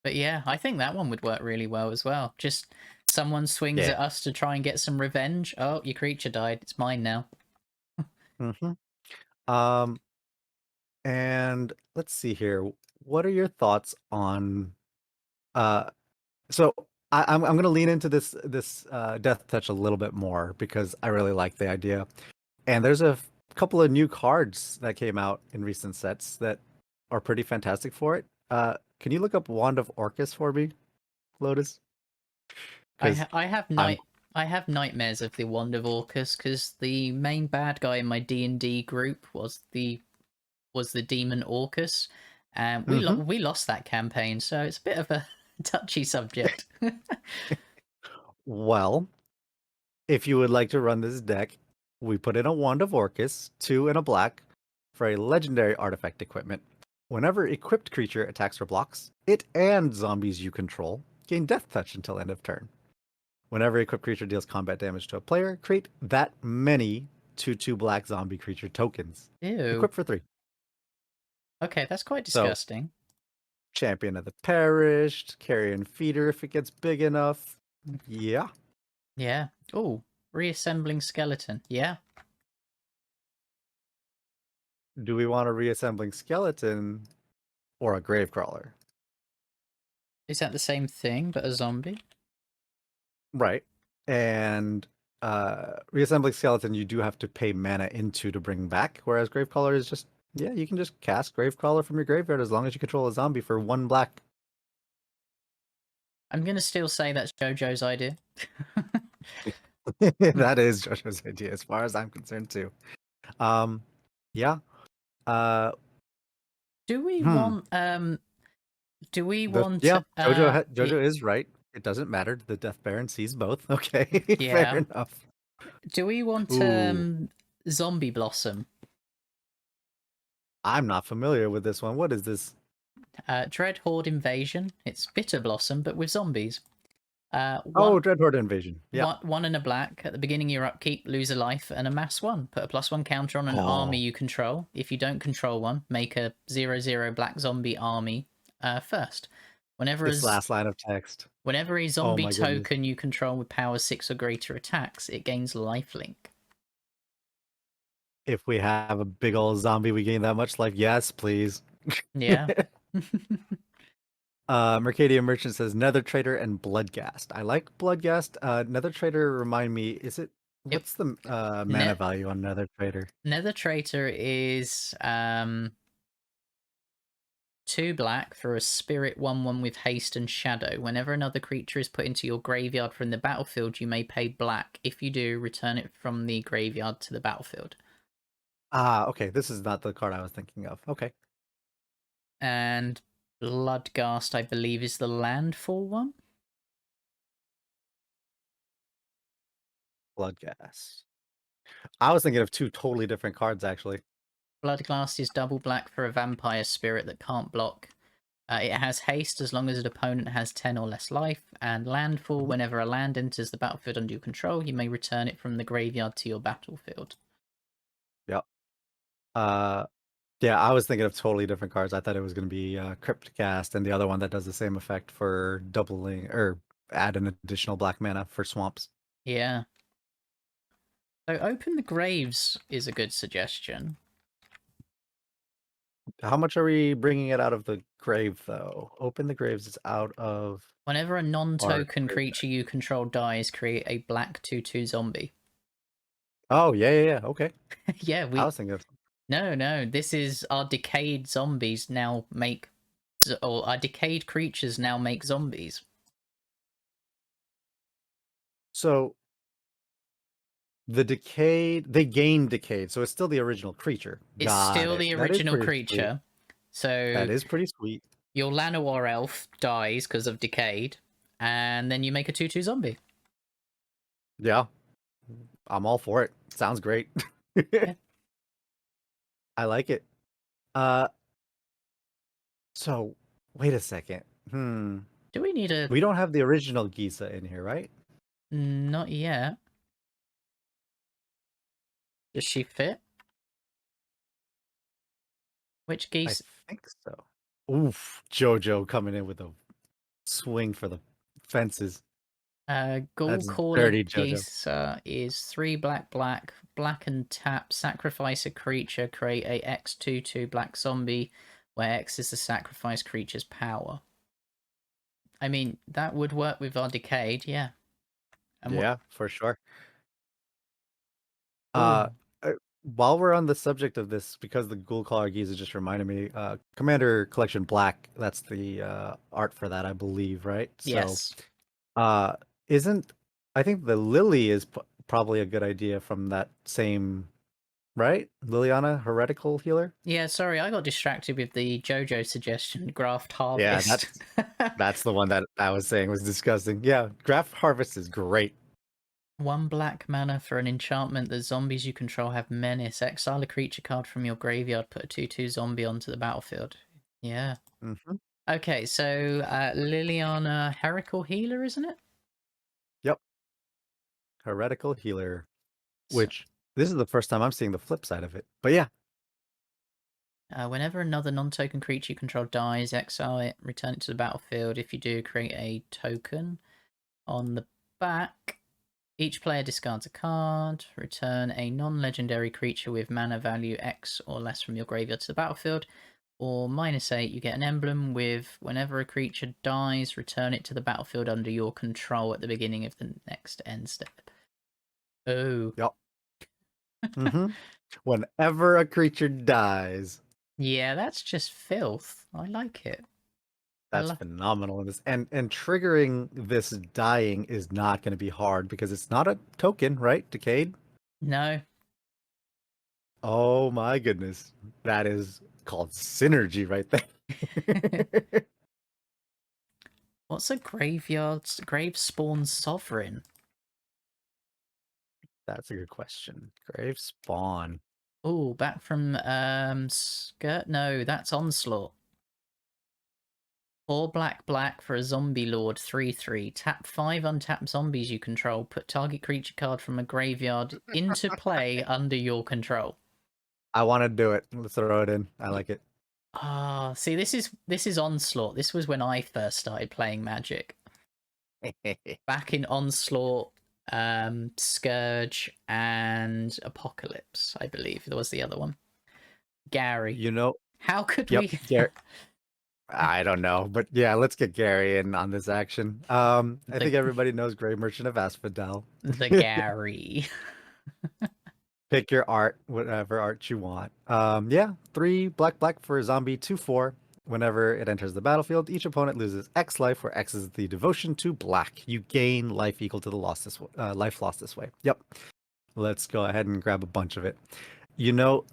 But yeah, I think that one would work really well as well. Just someone swings Yeah. at us to try and get some revenge. Oh, your creature died. It's mine now. hmm Um, and let's see here. What are your thoughts on uh so I'm gonna lean into this death touch a little bit more, because I really like the idea. And there's a couple of new cards that came out in recent sets that are pretty fantastic for it. Can you look up Wand of Orcas for me, Lotus? Because I have I'm I have nightmares of the Wand of Orcus because the main bad guy in my D&D group was the demon Orcus, and Mhm. we lost that campaign, so it's a bit of a touchy subject. Well, if you would like to run this deck, we put in a Wand of Orcus, 2 and a black, for a legendary artifact equipment. Whenever equipped creature attacks or blocks, it and zombies you control gain Death Touch until end of turn. Whenever a equipped creature deals combat damage to a player, create that many 2/2 black zombie creature tokens. Ew. Equip for 3. Okay, that's quite So, disgusting. Champion of the Perished, Carrion Feeder if it gets big enough. Yeah. Yeah. Oh, reassembling skeleton. Yeah. Do we want a reassembling skeleton or a Gravecrawler? Is that the same thing but a zombie? Right. And reassembling skeleton you do have to pay mana into to bring back, whereas Gravecrawler is just, yeah, you can just cast Gravecrawler from your graveyard as long as you control a zombie for 1 black. I'm gonna still say that's JoJo's idea. That is Jojo's idea as far as I'm concerned too. Yeah. Uh Do we hmm. want do we want Yeah, it, Jojo is right. It doesn't matter. The Death Baron sees both. Okay, fair Yeah. enough. Do we want Ooh, Zombie Blossom? I'm not familiar with this one. What is this? Dread Horde Invasion. It's Bitter Blossom, but with zombies. One, Oh, Dreadhorde Invasion. Yeah. one and a black. At the beginning of your upkeep, lose a life and amass one. Put a +1 counter on an army Oh, you control. If you don't control one, make a 0/0 black zombie army first. Whenever this a, last line of text. whenever a Oh zombie my goodness. token you control with power 6 or greater attacks, it gains lifelink. If we have a big old zombie, we gain that much life. Yes, please. Yeah. Mercadia Merchant says Nether Trader and Bloodghast. I like Bloodghast. Nether Trader, remind me, is it Yep. what's the mana Net value on Nether Trader? Nether Traitor is 2 black for a spirit 1/1 with haste and shadow. Whenever another creature is put into your graveyard from the battlefield, you may pay black. If you do, return it from the graveyard to the battlefield. Ah, okay. This is not the card I was thinking of. Okay. And Bloodghast, I believe, is the landfall one. Bloodghast. I was thinking of two totally different cards actually. Bloodghast is double black for a vampire spirit that can't block. It has haste as long as an opponent has 10 or less life, and landfall. Mhm. Whenever a land enters the battlefield under your control, you may return it from the graveyard to your battlefield. Yep. Uh yeah, I was thinking of totally different cards. I thought it was going to be Cryptcast and the other one that does the same effect for doubling or add an additional black mana for swamps. Yeah. So Open the Graves is a good suggestion. How much are we bringing it out of the grave, though? Open the Graves is out of Whenever a our non-token grave. creature you control dies, create a black 2/2 zombie. Oh, yeah, yeah, yeah. Okay. Yeah, I we... was thinking of... No, this is our decayed zombies now make... Or our decayed creatures now make zombies. So, the Decayed... They gain Decayed, so it's still the original creature. It's Got still it. the That is original pretty sweet. creature. So That is pretty sweet. your Llanowar elf dies because of decayed, and then you make a 2/2 zombie. Yeah. I'm all for it. Sounds great. Yeah. I like it. Uh, so, wait a second. Do we need a... We don't have the original Gisa in here, right? Not yet. Does she fit? Which I geese? think so. Oof, Jojo coming in with a swing for the fences. Ghoul That's Caller dirty, Jojo. Gisa is 3 black, black and tap, sacrifice a creature, create a X/2/2 black zombie, where X is the sacrifice creature's power. I mean, that would work with our decayed, yeah. And Yeah, for sure. Ooh, Uh, uh, while we're on the subject of this, because the Ghoul Caller Giza just reminded me, Commander Collection Black, that's the art for that, I believe, right? So, yes. uh, isn't I think the Lily is probably a good idea from that same, right? Liliana, Heretical Healer? Yeah, sorry, I got distracted with the JoJo suggestion, Graft Yeah, Harvest. that's the one that I was saying was disgusting. Yeah, Draft Harvest is great. 1 black mana for an enchantment that zombies you control have menace. Exile a creature card from your graveyard, put a 2/2 zombie onto the battlefield. Yeah. Hmm. Okay, so Liliana Heretical Healer, isn't it? Yep, Heretical Healer, So, which this is the first time I'm seeing the flip side of it. But yeah, whenever another non-token creature you control dies, exile it, return it to the battlefield. If you do, create a token. On the back, each player discards a card, return a non-legendary creature with mana value X or less from your graveyard to the battlefield, or -8, you get an emblem with whenever a creature dies, return it to the battlefield under your control at the beginning of the next end step. Oh. yep. Hmm. Whenever a creature dies, Yeah, that's just filth. I like it. I that's love... phenomenal in this. And triggering this dying is not going to be hard because it's not a token, right? Decayed. No. Oh my goodness, that is called synergy right there. What's a grave spawn sovereign? That's a good question. Grave spawn. Oh, back from skirt. No, that's onslaught. 4 black black for a zombie lord 3/3. Tap 5 untapped zombies you control. Put target creature card from a graveyard into play under your control. I want to do it. Let's throw it in. I like it. Ah, see, this is onslaught. This was when I first started playing Magic. Back in onslaught, Scourge, and Apocalypse. I believe there was the other one. Gary. You know, How could yep, we? I don't know, but yeah, let's get Gary in on this action. I think everybody knows Grey Merchant of Asphodel. The Gary. Pick your art, whatever art you want. Yeah, 3 black black for a zombie 2/4. Whenever it enters the battlefield, each opponent loses X life, where X is the devotion to black. You gain life equal to the life lost this way. Yep. Let's go ahead and grab a bunch of it. Yep.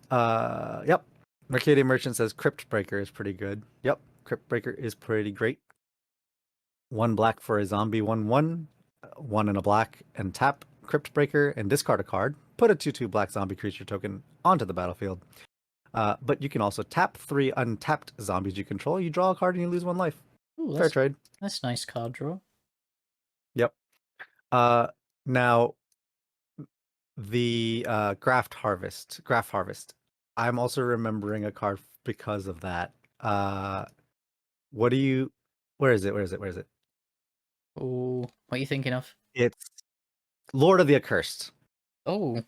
Mercadian Merchant says Crypt Breaker is pretty good. Yep. Crypt Breaker is pretty great. 1 black for a zombie 1/1, 1 and a black, and tap Crypt Breaker and discard a card. Put a 2/2 black zombie creature token onto the battlefield. But you can also tap 3 untapped zombies you control. You draw a card and you lose 1 life. Ooh, Fair trade. That's nice card draw. Yep. Now the Graph Harvest. I'm also remembering a card because of that. What do you? Where is it? Oh, what are you thinking of? It's Lord of the Accursed. Oh,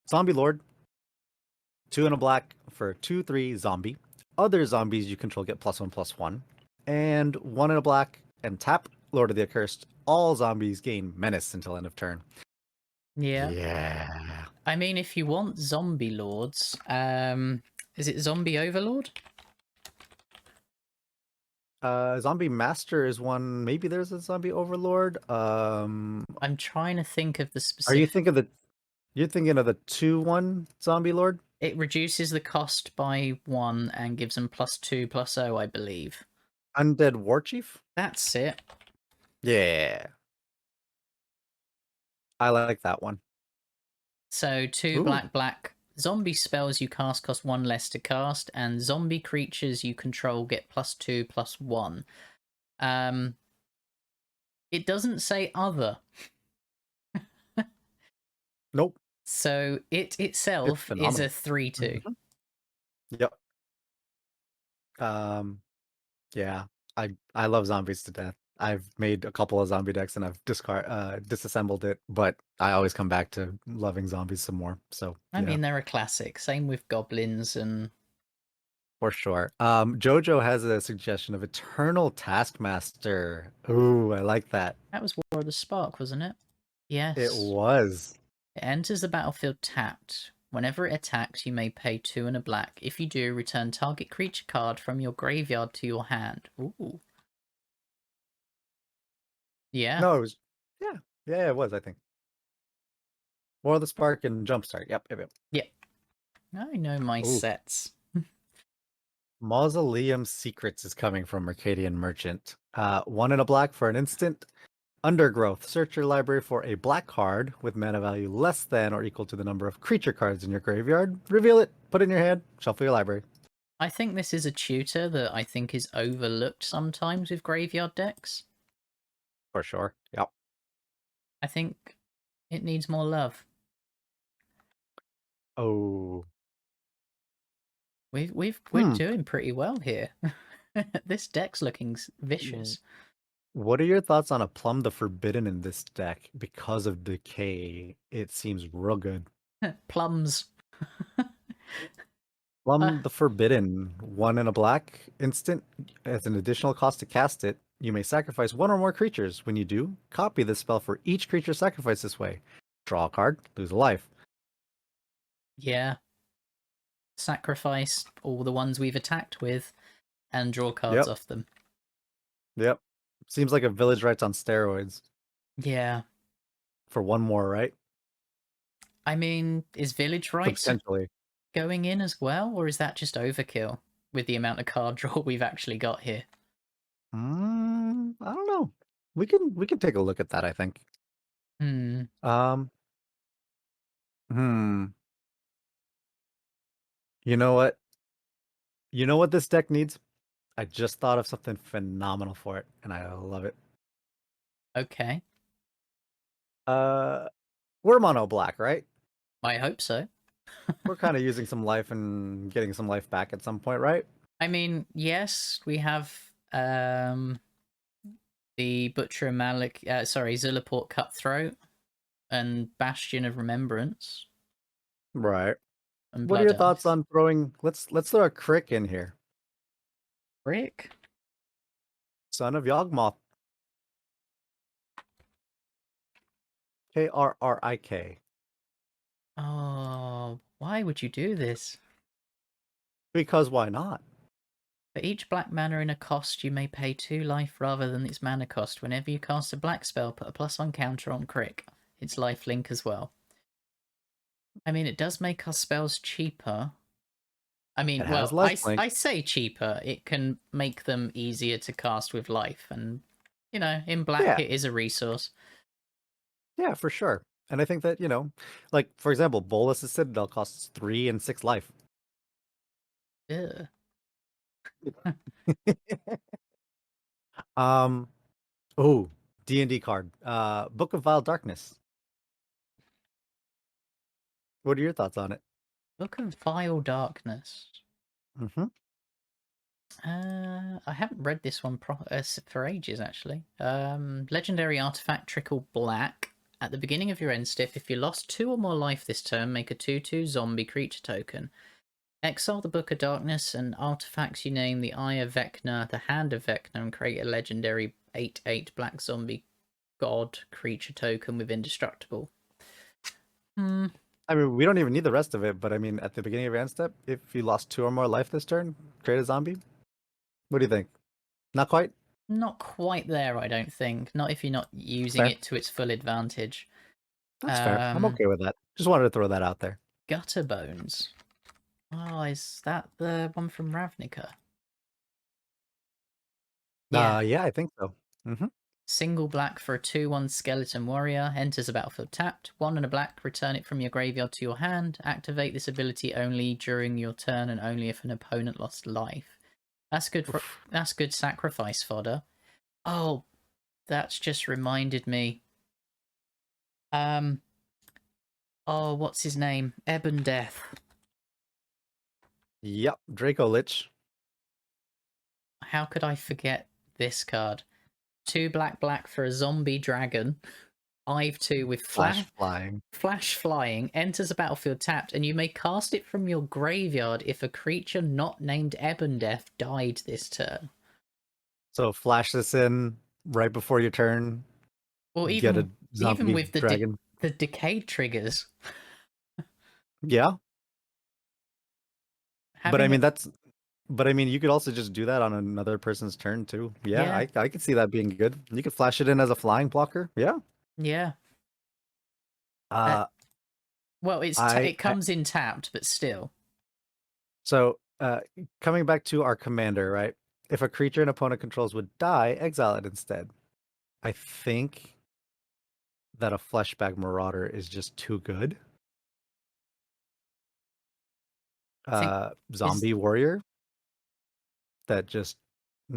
Zombie Lord. 2 and a black for 2/3 zombie. Other zombies you control get +1/+1. And 1 and a black and tap Lord of the Accursed. All zombies gain menace until end of turn. yeah. Yeah. I mean, if you want zombie lords, is it Zombie Overlord? Zombie Master is one. Maybe there's a Zombie Overlord. I'm trying to think of the specific. Are you thinking of the? You're thinking of the 2/1 Zombie Lord? It reduces the cost by 1 and gives them +2/+0, I believe. Undead War Chief? That's it. Yeah. I like that one. So 2 Ooh. black zombie spells you cast cost 1 less to cast, and zombie creatures you control get +2/+1. It doesn't say other. Nope. So it itself is a 3/2. Yep. Yeah. I love zombies to death. I've made a couple of zombie decks and I've disassembled it, but I always come back to loving zombies some more. So I mean, they're a classic. Same with goblins and for sure. Jojo has a suggestion of Eternal Taskmaster. Ooh, I like that. that was War of the Spark, wasn't it? Yes. It was. It enters the battlefield tapped. Whenever it attacks, you may pay 2 and a black. If you do, return target creature card from your graveyard to your hand. Ooh. Yeah. No, it was. Yeah, it was. I think. War of the Spark and Jumpstart. Yep. Yep. I know my Ooh. sets. Mausoleum Secrets is coming from Mercadian Merchant. 1 and a black for an instant. Undergrowth. Search your library for a black card with mana value less than or equal to the number of creature cards in your graveyard. Reveal it, put it in your hand, shuffle your library. I think this is a tutor that I think is overlooked sometimes with graveyard decks. For sure. Yep. I think it needs more love. Oh. We're doing pretty well here. This deck's looking vicious. What are your thoughts on a Plum the Forbidden in this deck? Because of decay, it seems real good. Plums. Plum the Forbidden, 1 and a black, instant. As an additional cost to cast it, you may sacrifice 1 or more creatures. When you do, copy this spell for each creature sacrificed this way. Draw a card, lose a life. Yeah. Sacrifice all the ones we've attacked with and draw cards off them. Yep. Seems like a Village Rites on steroids. Yeah. For 1 more, right? I mean, is Village Rites Potentially going in as well, or is that just overkill with the amount of card draw we've actually got here? I don't know. We can take a look at that, I think. Hmm. Um, hmm. You know what? You know what this deck needs? I just thought of something phenomenal for it, and I love it. Okay. Uh, we're mono black, right? I hope so. We're kind of using some life and getting some life back at some point, right? I mean, yes, we have the Butcher and Malik, Zulaport Cutthroat and Bastion of Remembrance Right. and What are Blood your thoughts Oath. on throwing? Let's throw a crick in here. Rick? Son of Yawgmoth. Krrik. Oh, why would you do this? Because why not? For each black mana in a cost, you may pay 2 life rather than its mana cost. Whenever you cast a black spell, put a +1 counter on Crick. It's lifelink as well. I mean, it does make our spells cheaper. I mean, It has well, I lifelink. say cheaper. It can make them easier to cast with life. And, you know, in black, Yeah, it is a resource. yeah, for sure. And I think that, like for example, Bolas' Citadel costs 3 and 6 life. Ugh. um, oh, D&D card. Book of Vile Darkness. What are your thoughts on it? Book of Vile Darkness. Mm-hmm. I haven't read this one for ages, actually. Legendary artifact Trickle Black. At the beginning of your end step, if you lost 2 or more life this turn, make a 2/2 zombie creature token. Exile the Book of Darkness and artifacts you name the Eye of Vecna, the Hand of Vecna, and create a legendary 8/8 black zombie god creature token with indestructible. Hmm, I mean, we don't even need the rest of it, but I mean, at the beginning of your end step, if you lost 2 or more life this turn, create a zombie. What do you think? Not quite? not quite there, I don't think. Not if you're not using Fair. it to its full advantage. That's fair. I'm Um, okay with that. Just wanted to throw that out there. Gutter Bones. Oh, is that the one from Ravnica? Yeah. Yeah, I think so. Mm-hmm. Single black for a 2/1 skeleton warrior. Enters the battlefield tapped. 1 and a black, return it from your graveyard to your hand. Activate this ability only during your turn and only if an opponent lost life. That's good sacrifice fodder. Oh, that's just reminded me. Um oh, what's his name? Ebon Death. Yep, Draco Lich. How could I forget this card? 2 black for a zombie dragon. 5/2 with Flash flying. flash flying, enters the battlefield tapped, and you may cast it from your graveyard if a creature not named Ebondeath died this turn. So flash this in right before your turn. Or Get a even zombie with dragon. the decayed triggers, Yeah, but I having mean it, that's. But I mean, you could also just do that on another person's turn too. Yeah, yeah, I could see that being good. You could flash it in as a flying blocker. Yeah. yeah. Uh, Uh, well, I, it I comes in tapped, but still, so coming back to our commander, right? If a creature an opponent controls would die, exile it instead. I think that a fleshback marauder is just too good. I think is Zombie warrior that just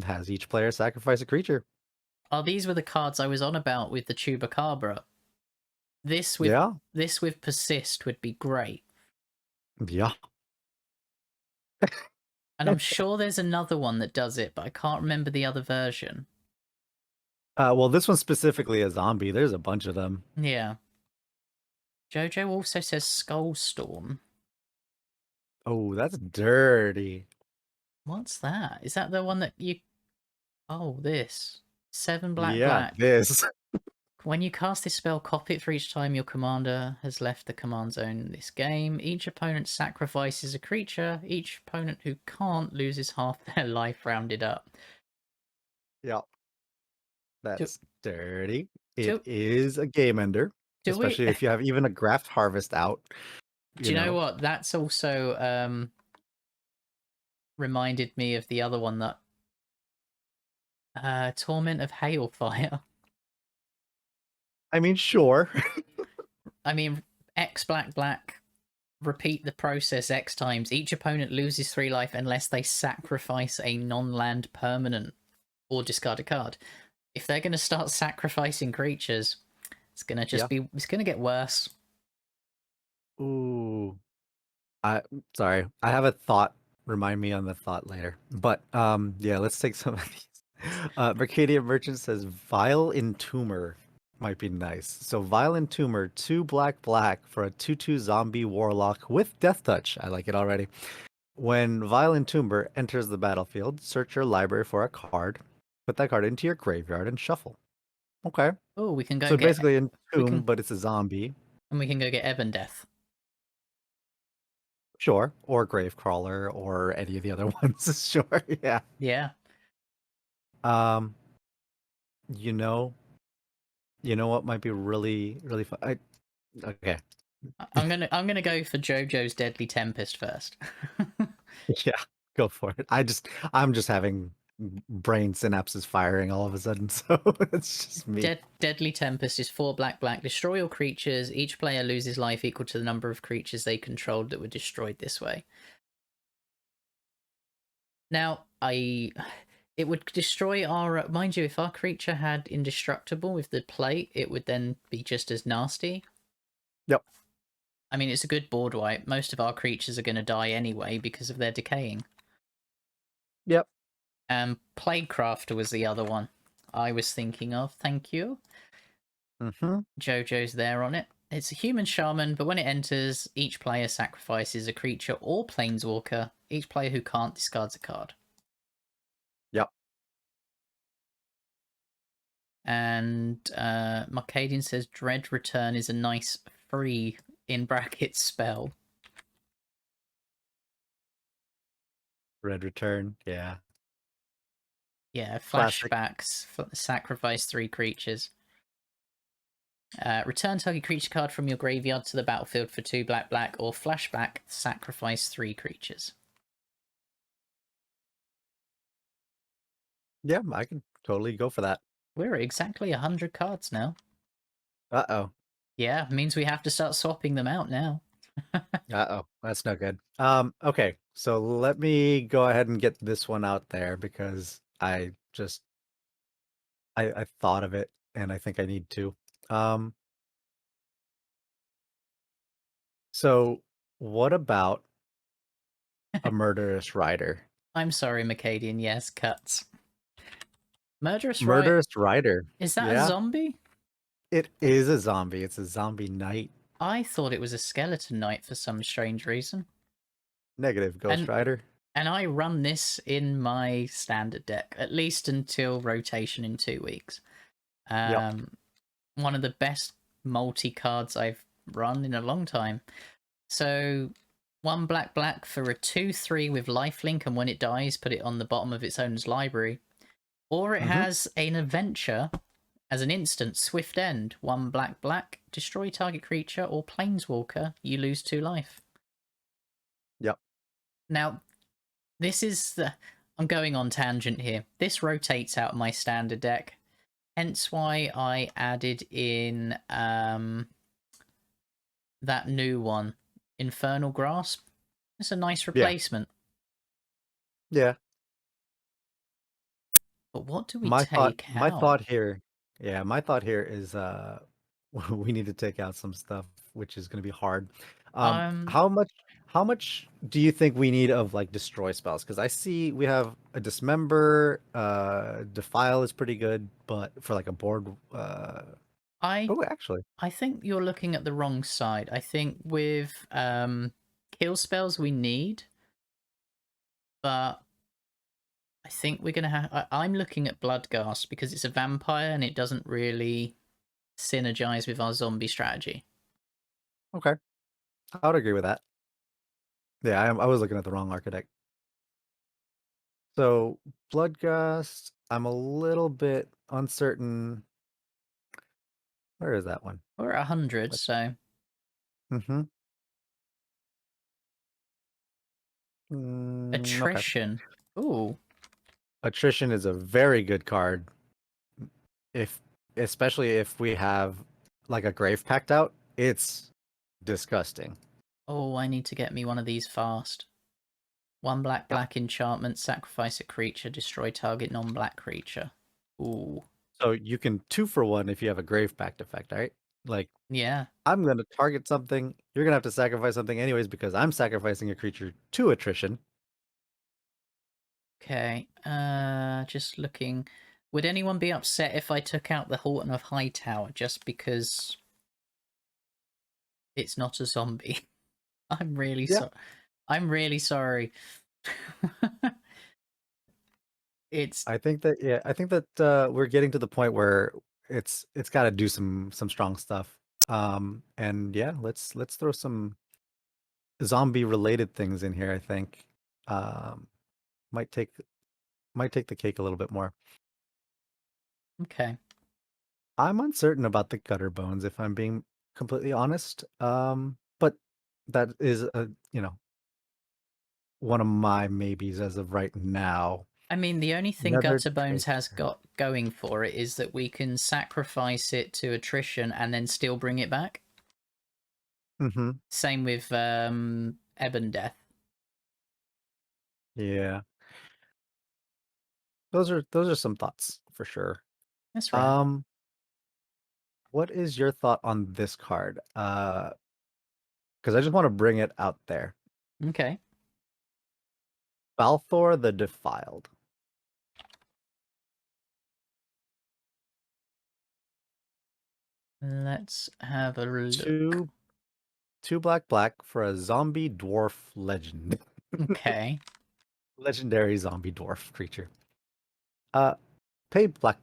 has each player sacrifice a creature. these were the cards I was on about with the Chupacabra. This with Yeah, persist would be great. yeah. And I'm sure there's another one that does it, but I can't remember the other version. Well, this one specifically a zombie. There's a bunch of them. Yeah. Jojo also says Skullstorm. Oh, that's dirty. What's that? Is that the one that you... Oh, this. 7 Yeah, black. this. When you cast this spell, copy it for each time your commander has left the command zone in this game. Each opponent sacrifices a creature. Each opponent who can't loses half their life rounded up. Yeah, Do, that's dirty. It do, is a game ender, do we... especially if you have even a graft harvest out. Do you know what? That's also reminded me of the other one that Torment of Hailfire. I mean, sure. I mean, X black black. Repeat the process X times. Each opponent loses 3 life unless they sacrifice a non-land permanent or discard a card. If they're going to start sacrificing creatures, it's going to Yeah. it's going to get worse. Ooh. Sorry. I have a thought. Remind me on the thought later. But yeah, let's take some of these. Mercadia Merchant says Vile Entomber might be nice. So Vile Entomber, 2 black black for a 2/2 zombie warlock with death touch. I like it already. When Vile Entomber enters the battlefield, search your library for a card, put that card into your graveyard and shuffle. Okay. Oh, we can go So get basically we Entomb, can but it's a zombie. we can go get Ebon Death. Sure. Or Gravecrawler or any of the other ones. Sure. Yeah. Yeah. Um, you know, you know what might be really, really fun? Okay. I'm gonna go for JoJo's Deadly Tempest first. Yeah, go for it. I'm just having brain synapses firing all of a sudden, so it's just me. Deadly Tempest is 4 black black. Destroy all creatures. Each player loses life equal to the number of creatures they controlled that were destroyed this way. Now, it would destroy our. Mind you, if our creature had indestructible with the plate, it would then be just as nasty. Yep. I mean, it's a good board wipe. Most of our creatures are going to die anyway because of their decaying. Yep. Plaguecrafter was the other one I was thinking of. Thank you. Mm-hmm. JoJo's there on it. It's a human shaman, but when it enters, each player sacrifices a creature or planeswalker. Each player who can't discards a card. Yep. And Marcadian says Dread Return is a nice free in brackets spell. Red Return. Yeah. Yeah, Classic. flashbacks. Sacrifice 3 creatures. Return target creature card from your graveyard to the battlefield for 2 black black, or flashback, sacrifice 3 creatures. Yeah, I can totally go for that. We're at exactly 100 cards now. Uh-oh. Yeah, means we have to start swapping them out now. Uh-oh. That's no good. Okay, so let me go ahead and get this one out there because I thought of it and I think I need to. Um, so what about a murderous rider? I'm sorry, Macadian. Yes, cuts. Murderous Right. Murderous rider. Is that a Yeah, zombie? it is a zombie. It's a zombie knight. I thought it was a skeleton knight for some strange reason. Negative Ghost And Rider. and I run this in my standard deck, at least until rotation in 2 weeks. Yep. One of the best multi cards I've run in a long time. So 1 black black for a 2/3 with lifelink, and when it dies, put it on the bottom of its owner's library. Or it Mm-hmm. has an adventure as an instant, Swift End. 1 black black, destroy target creature or planeswalker, you lose 2 life. Yep. Now, this is the. I'm going on tangent here. This rotates out of my standard deck, hence why I added in that new one, Infernal Grasp. It's a nice Yeah. replacement. Yeah. But what do we My thought take my out? thought here, yeah, my thought here is we need to take out some stuff, which is going to be hard. Um, How much do you think we need of like destroy spells? Because I see we have a dismember, defile is pretty good, but for like a board, I oh, actually, I think you're looking at the wrong side. I think with kill spells we need, but I think we're gonna have. I'm looking at Bloodghast because it's a vampire and it doesn't really synergize with our zombie strategy. okay, I would agree with that. Yeah, I was looking at the wrong architect. So Bloodgust, I'm a little bit uncertain. Where is that one? We're at 100, so Mm-hmm. Okay. attrition. Ooh, Attrition is a very good card if especially if we have like a grave pact out. It's disgusting. Oh, I need to get me one of these fast. One black Yep. black enchantment, sacrifice a creature, destroy target non-black creature. Ooh. So you can 2-for-1 if you have a grave pact effect, right? Like Yeah. I'm gonna target something, you're gonna have to sacrifice something anyways because I'm sacrificing a creature to attrition. Okay. Just looking. Would anyone be upset if I took out the Horton of Hightower just because it's not a zombie? I'm really Yeah. sorry. I'm really sorry. It's I think that I think that we're getting to the point where it's got to do some strong stuff. And yeah, let's throw some zombie related things in here. I think um, might take might take the cake a little bit more. okay. I'm uncertain about the gutter bones, if I'm being completely honest. But that is one of my maybes as of right now. I mean, the only thing Nether Gutterbones has Tracer. got going for it is that we can sacrifice it to attrition and then still bring it back. Mm-hmm. Same with Ebon Death. Yeah. Those are some thoughts for sure. That's right. Um, what is your thought on this card? Because I just want to bring it out there. Okay. Balthor the Defiled. Let's have a look. Two two black for a zombie dwarf legend. Okay. Legendary zombie dwarf creature. Uh pay black.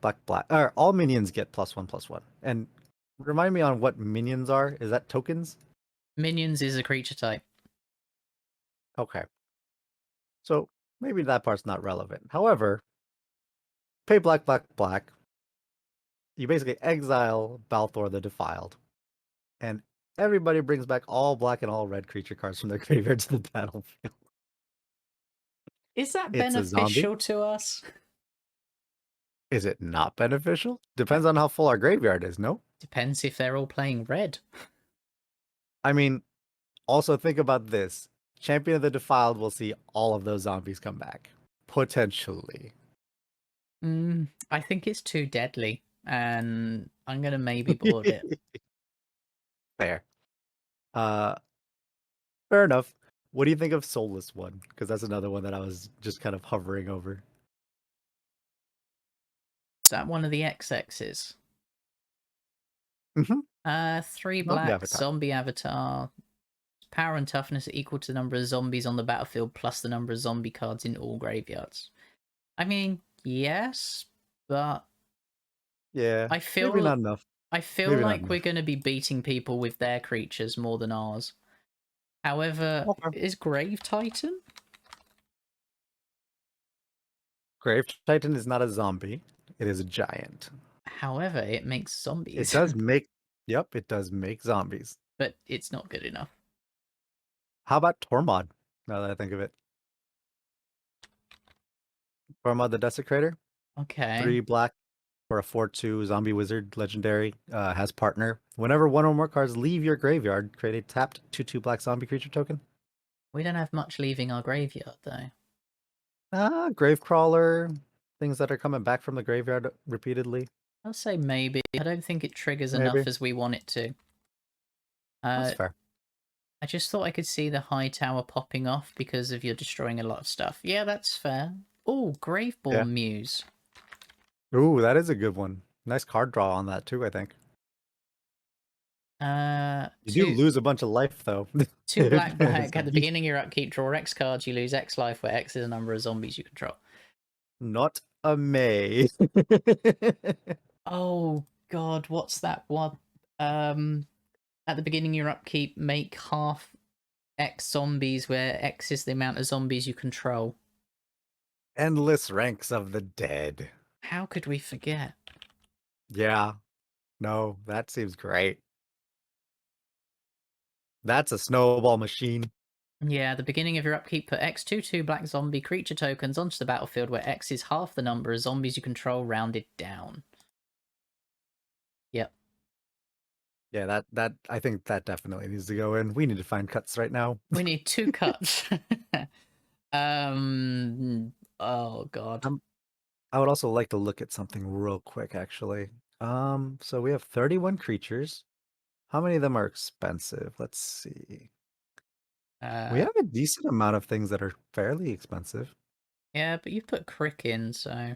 Or all minions get +1/+1. And remind me on what minions are. Is that tokens? Minions is a creature type. Okay. So maybe that part's not relevant. However, pay black. You basically exile Balthor the Defiled, and everybody brings back all black and all red creature cards from their graveyard to the battlefield. Is that It's a zombie. beneficial to us? Is it not beneficial? Depends on how full our graveyard is, no? Depends if they're all playing red. I mean, also think about this. Champion of the Defiled will see all of those zombies come back. Potentially. I think it's too deadly, and I'm gonna maybe board it. Fair. Uh, fair enough. What do you think of Soulless One? Because that's another one that I was just kind of hovering over. Is that one of the XXs? Mm-hmm. 3 Zombie black, Avatar. zombie avatar. Power and toughness are equal to the number of zombies on the battlefield plus the number of zombie cards in all graveyards. I mean, yes, but Yeah, I maybe feel not enough. I feel Maybe not like we're enough. going to be beating people with their creatures more than ours. However, Okay. is Grave Titan? Grave Titan is not a zombie. It is a giant. However, it makes It zombies, does make, yep, it does make zombies. but it's not good enough. How about Tormod? Now that I think of it. Tormod the Desecrator. Okay. 3 black for a 4/2 zombie wizard legendary. Has partner. Whenever one or more cards leave your graveyard, create a tapped 2/2 black zombie creature token. We don't have much leaving our graveyard, though. Gravecrawler. Things that are coming back from the graveyard repeatedly. I'll say maybe. I don't think it triggers enough Maybe. as we want it to. That's Uh, fair. I just thought I could see the Hightower popping off because of you're destroying a lot of stuff. Yeah, that's fair. Oh, Yeah. Graveborn Muse. Ooh, that is a good one. Nice card draw on that too, I think. You do Two lose a bunch of life though. two black black. At the Zombies. beginning of your upkeep, draw X cards. You lose X life, where X is the number of zombies you control. Not a May. Oh God, what's that one? At the beginning of your upkeep, make half X zombies, where X is the amount of zombies you control. Endless ranks of the dead. How could we forget? Yeah. No, that seems great. That's a snowball machine. Yeah, the beginning of your upkeep, put X 2/2 black zombie creature tokens onto the battlefield where X is half the number of zombies you control rounded down. Yep. Yeah, that I think that definitely needs to go in. We need to find cuts right now. We need 2 cuts. Oh god. I would also like to look at something real quick, actually. So we have 31 creatures. How many of them are expensive? Let's see. We Uh, have a decent amount of things that are fairly expensive. yeah, but you've put Crick in, so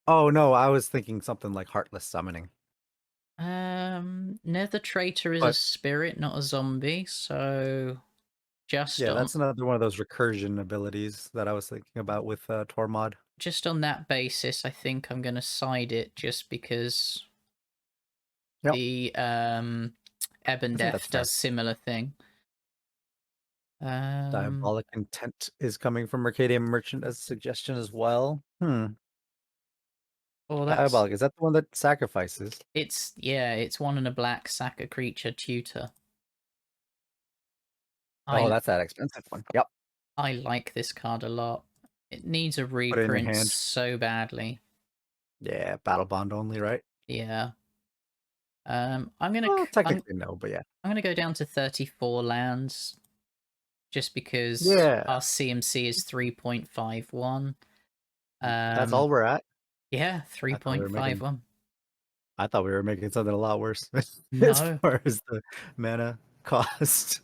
Oh no, I was thinking something like Heartless Summoning. Nether Traitor is a But spirit, not a zombie, so just yeah, on that's another one of those recursion abilities that I was thinking about with Tormod. just on that basis, I think I'm gonna side it just because Yep, the I think that's Ebondeath fair. does similar thing. Um Diabolic Intent is coming from Mercadian Merchant as a suggestion as well. well that's Diabolic, is that the one that sacrifices? it's 1 and a black, sack a creature tutor. Oh, I that's that expensive one. Yep. I like this card a lot. It needs a Put it in your reprint hand. so badly. Yeah, Battle Bond only, right? Yeah. Well, technically no, but yeah. I'm gonna go down to 34 lands just because Yeah, our CMC is 3.51. that's Um, all we're at. yeah, I thought we were making 3.51. I thought we were making something a lot worse as No. far as the mana cost.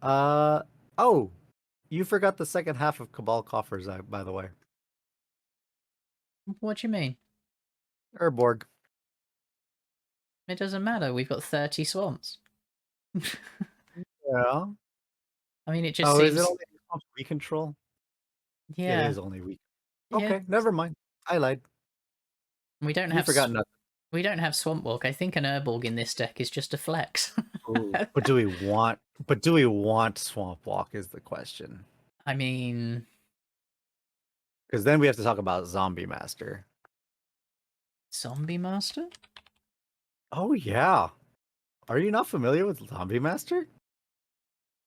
Uh oh, you forgot the second half of Cabal Coffers, by the way. What do you mean? Urborg. It doesn't matter. We've got 30 swamps. Yeah. I mean, it just Oh, is it seems. only we control? It Yeah. is only weak. Yeah. Okay, never mind. I lied. We don't You have. forgot nothing. We don't have Swamp Walk. I think an Urborg in this deck is just a flex. Ooh. But do we want Swamp Walk is the question. I mean, Because then we have to talk about Zombie Master. Zombie Master? Oh yeah. Are you not familiar with Zombie Master?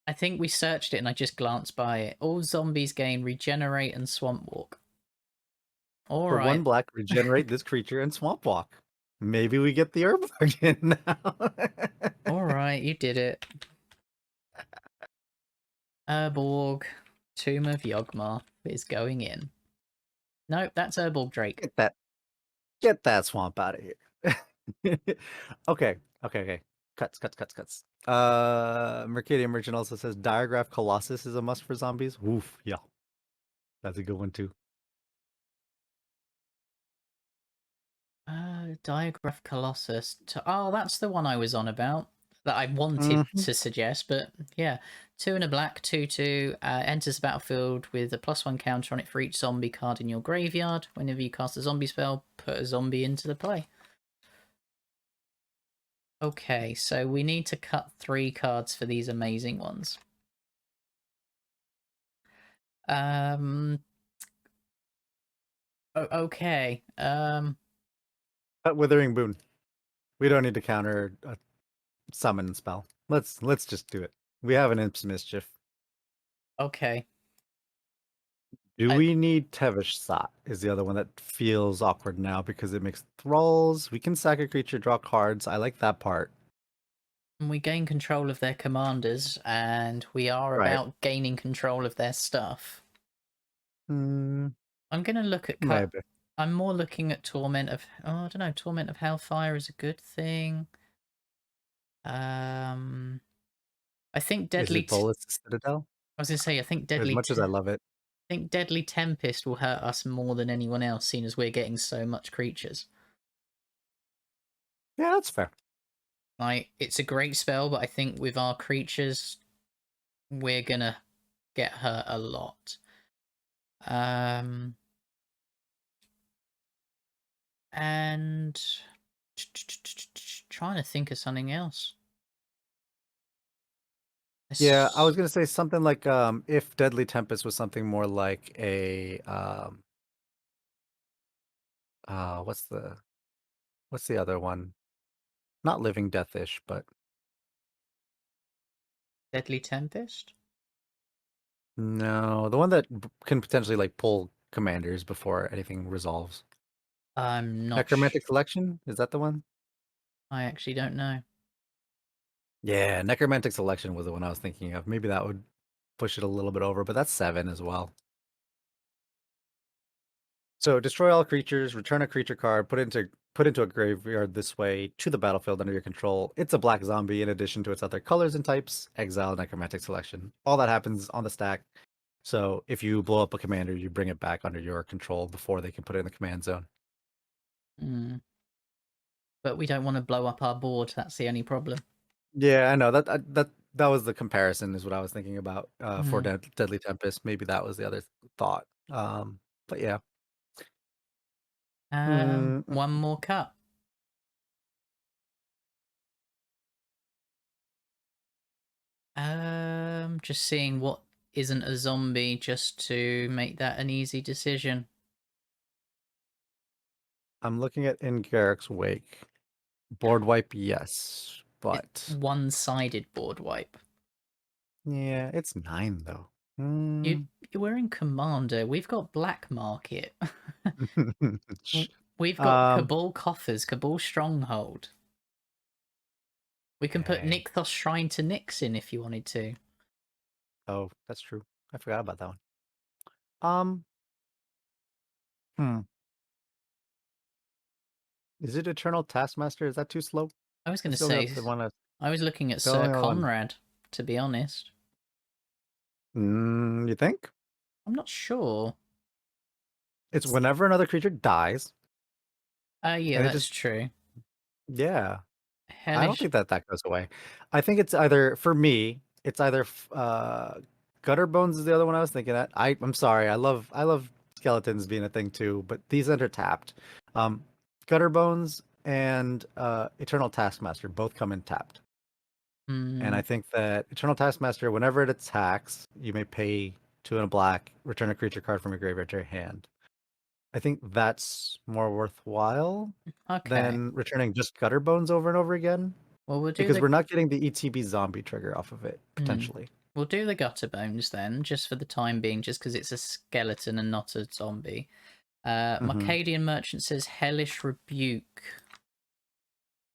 I think we searched it and I just glanced by it. All zombies gain Regenerate and Swamp Walk. For Alright. 1 black, regenerate this creature and Swamp Walk. Maybe we get the herb again now. Alright, you did it. Urborg, Tomb of Yogmoth is going in. Nope, that's Urborg Drake. Get that swamp out of here. Okay. Cuts. Mercadian Merchant also says Diagraph Colossus is a must for zombies. Oof, yeah. That's a good one too. Diagraph Colossus. Oh, that's the one I was on about. That I wanted Mhm. to suggest, but yeah. 2 and a black, 2/2, enters the battlefield with a +1 counter on it for each zombie card in your graveyard. Whenever you cast a zombie spell, put a zombie into the play. Okay, so we need to cut 3 cards for these amazing ones. Um. Okay. Withering Boon. We don't need to counter a summon spell. Let's just do it. We have an Imps Mischief. Okay. Do I, we need Tevish Sot? Is the other one that feels awkward now because it makes thralls. We can sack a creature, draw cards. I like that part. we gain control of their commanders, and we are Right. about gaining control of their stuff. Hmm. I'm gonna look at cut. Maybe. I'm more looking at Torment of. Oh, I don't know. Torment of Hellfire is a good thing. Um, I think Is Deadly. it Bolus Citadel? I was gonna say. I think As much as I love it. Deadly Tempest will hurt us more than anyone else, seeing as we're getting so much creatures. Yeah, that's fair. Like, it's a great spell, but I think with our creatures, we're gonna get hurt a lot. Um, and trying to think of something else. Yeah, I was gonna say something like if Deadly Tempest was something more like a what's the other one? Not Living Deathish, but Deadly Tempest. No, the one that can potentially like pull commanders before anything resolves. I'm not Necromantic Selection? Is that the one? I actually don't know. Yeah, Necromantic Selection was the one I was thinking of. Maybe that would push it a little bit over, but that's 7 as well. So destroy all creatures, return a creature card, put into a graveyard this way to the battlefield under your control. It's a black zombie in addition to its other colors and types. Exile Necromantic Selection. All that happens on the stack. So if you blow up a commander, you bring it back under your control before they can put it in the command zone. Hmm. But we don't want to blow up our board. That's the only problem. Yeah, I know that was the comparison is what I was thinking about for Hmm. Deadly Tempest. Maybe that was the other thought. But yeah. Mm, mm, One more cut. Just seeing what isn't a zombie just to make that an easy decision. I'm looking at In Garrick's Wake. Board wipe, yes, It's but one-sided board wipe. yeah, it's 9 though. You Mm. you're in Commander. We've got Black Market. Sh- We've got um, Cabal Coffers, Cabal Stronghold. We can put dang. Nykthos Shrine to Nyx in if you wanted to. Oh, that's true. I forgot about that one. Um, hmm. Is it Eternal Taskmaster? Is that too slow? I was going to That's the only say, other one. I was looking at The Sir only other one. Conrad, to be honest. You think? I'm not sure. It's whenever another creature dies, Yeah, and it that's just true. yeah. I don't Hellish. think that goes away. I think it's either for me. It's either Gutter Bones is the other one I was thinking at. I'm sorry. I love skeletons being a thing too, but these enter tapped. Um, Gutter Bones and Eternal Taskmaster both come in tapped, and Hmm. I think that Eternal Taskmaster, whenever it attacks, you may pay 2 and a black, return a creature card from your graveyard to your hand. I think that's more worthwhile Okay. than returning just Gutter Bones over and over again. Well, we'll do Because the we're not getting the ETB zombie trigger off of it, hmm. potentially. We'll do the gutter bones then, just for the time being, just because it's a skeleton and not a zombie. Hmm. Marcadian Merchant says Hellish Rebuke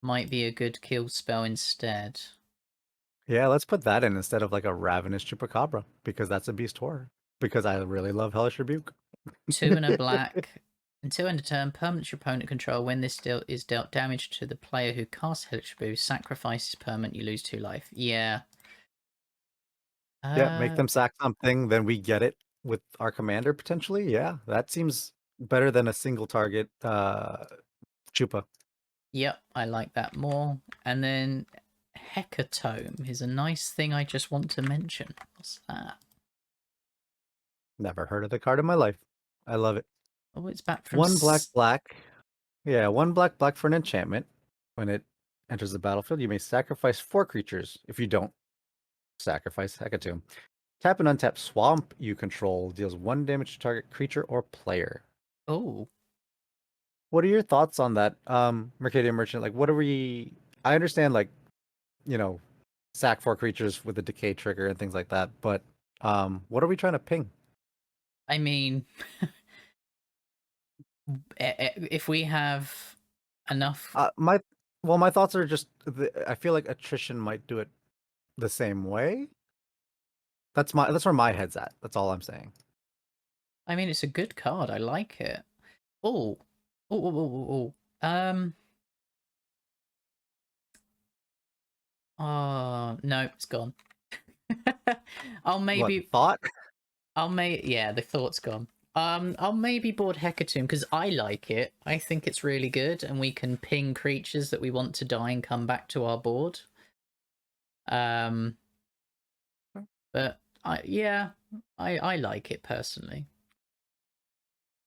might be a good kill spell instead. Yeah, let's put that in instead of like a Ravenous Chupacabra, because that's a beast horror. Because I really love Hellish Rebuke. 2 and a black. Until end of turn, permanent your opponent control. When this is dealt damage to the player who casts Hellish Rebuke, sacrifices permanent, you lose 2 life. Yeah. Yeah, make Uh, them sack something, then we get it with our commander potentially. Yeah, that seems better than a single target Chupa. yep, I like that more. And then Hecatome is a nice thing I just want to mention. What's that? Never heard of the card in my life. I love it. Oh, it's back from. One black black. Yeah, one black black for an enchantment. When it enters the battlefield, you may sacrifice 4 creatures. If you don't sacrifice Hecatomb. Tap and untap swamp you control deals 1 damage to target creature or player. Oh, What are your thoughts on that, Mercadian Merchant? Like, what are we? I understand, like, you know, sack 4 creatures with a decay trigger and things like that, but what are we trying to ping? I mean, if we have enough. My well, my thoughts are just I feel like attrition might do it the same way. That's where my head's at. That's all I'm saying. I mean, it's a good card. I like it. Oh, um. Oh no, it's gone. I'll What maybe. thought? Yeah, the thought's gone. I'll maybe board Hecatomb because I like it. I think it's really good, and we can ping creatures that we want to die and come back to our board. Um, but yeah, I like it personally.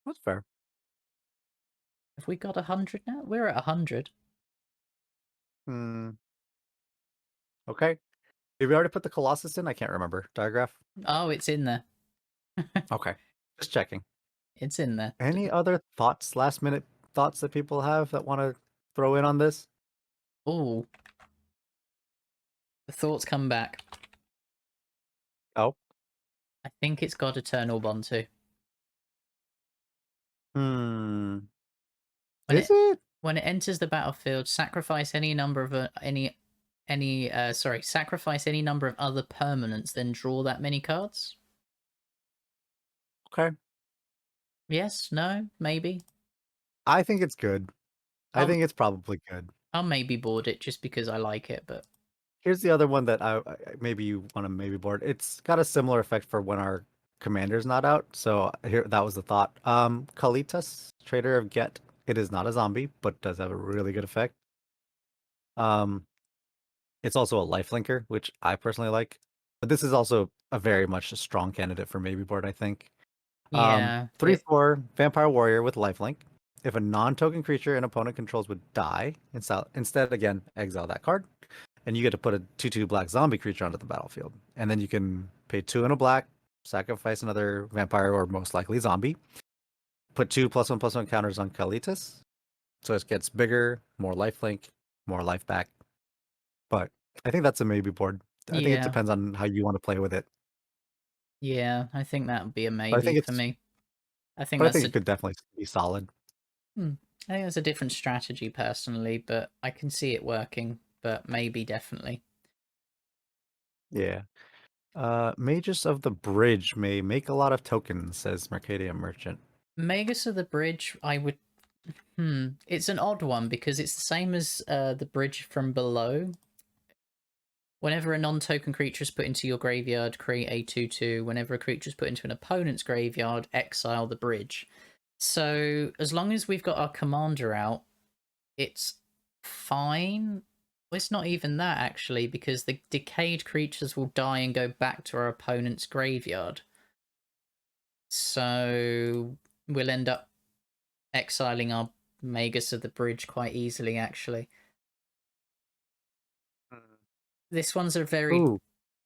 That's fair. Have we got 100 now? We're at 100. Hmm. Okay. Did we already put the Colossus in? I can't remember. Diagraph. Oh, it's in there. Okay. Just checking. It's in there. Any other thoughts, last minute thoughts that people have that want to throw in on this? Oh, the thoughts come back. Oh, I think it's got Eternal Bond too. Hmm. When Is it it? when it enters the battlefield, sacrifice any number of sacrifice any number of other permanents, then draw that many cards. Okay. Yes, no, maybe. I think it's good. I I'll think it's probably good. I'll maybe board it just because I like it, but Here's the other one that maybe you want to maybe board. It's got a similar effect for when our commander's not out. So here, that was the thought. Kalitas, Trader of Get. It is not a zombie, but does have a really good effect. Um, it's also a lifelinker, which I personally like. But this is also a very much a strong candidate for maybe board, I think. yeah, 3/4 Vampire Warrior with lifelink. If a non-token creature an opponent controls would die, instead again exile that card, and you get to put a 2/2 black zombie creature onto the battlefield, and then you can pay 2 and a black, sacrifice another vampire or most likely zombie, put 2+1/+1 counters on Kalitas, so it gets bigger, more lifelink, more life back. But I think that's a maybe board. I think it yeah, depends on how you want to play with it. yeah. I think that would be a But I maybe think for it's me. I think but I that's think a it could definitely be solid. hmm, I think that's a different strategy personally, but I can see it working. But maybe definitely. Yeah. Magus of the Bridge may make a lot of tokens, says Mercadia Merchant. Magus of the Bridge, I would. It's an odd one because it's the same as the bridge from below. Whenever a non-token creature is put into your graveyard, create a 2/2. Whenever a creature is put into an opponent's graveyard, exile the bridge. So as long as we've got our commander out, it's fine. Well, it's not even that actually, because the decayed creatures will die and go back to our opponent's graveyard. So we'll end up exiling our Magus of the Bridge quite easily, actually. This one's a very Ooh.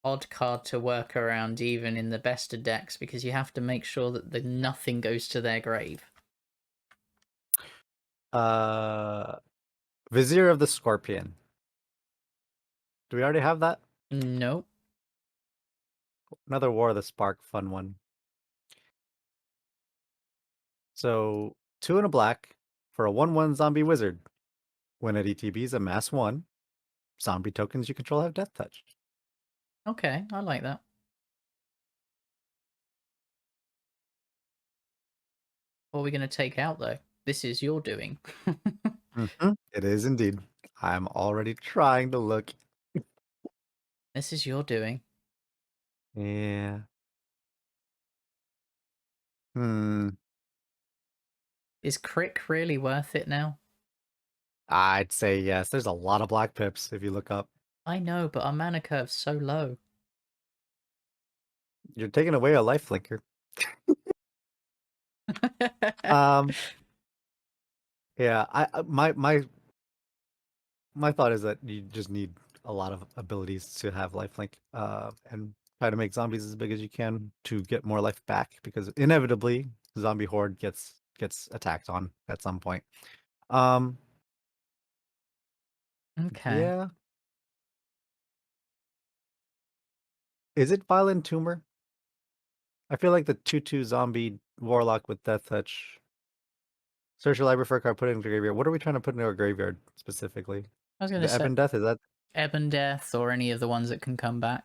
odd card to work around, even in the best of decks, because you have to make sure that nothing goes to their grave. Uh, Vizier of the Scorpion. Do we already have that? Nope. Another War of the Spark, fun one. So 2 and a black for a 1/1 zombie wizard. When it ETBs, amass 1. Zombie tokens you control have Death Touch. Okay, I like that. What are we going to take out, though? This is your doing. It is indeed. I'm already trying to look. This is your doing. Yeah. Hmm. Is Crick really worth it now? I'd say yes. There's a lot of black pips if you look up. I know, but our mana curve's so low. You're taking away a life flicker. Um. Yeah. My thought is that you just need a lot of abilities to have lifelink, and try to make zombies as big as you can to get more life back, because inevitably zombie horde gets attacked on at some point. Um, Okay. yeah. Is it Violent Tumor? I feel like the 2/2 zombie warlock with death touch. Search your library for a card, put it into graveyard. What are we trying to put into our graveyard specifically? I was going to The say Ebon Death, is that? Ebon Death or any of the ones that can come back.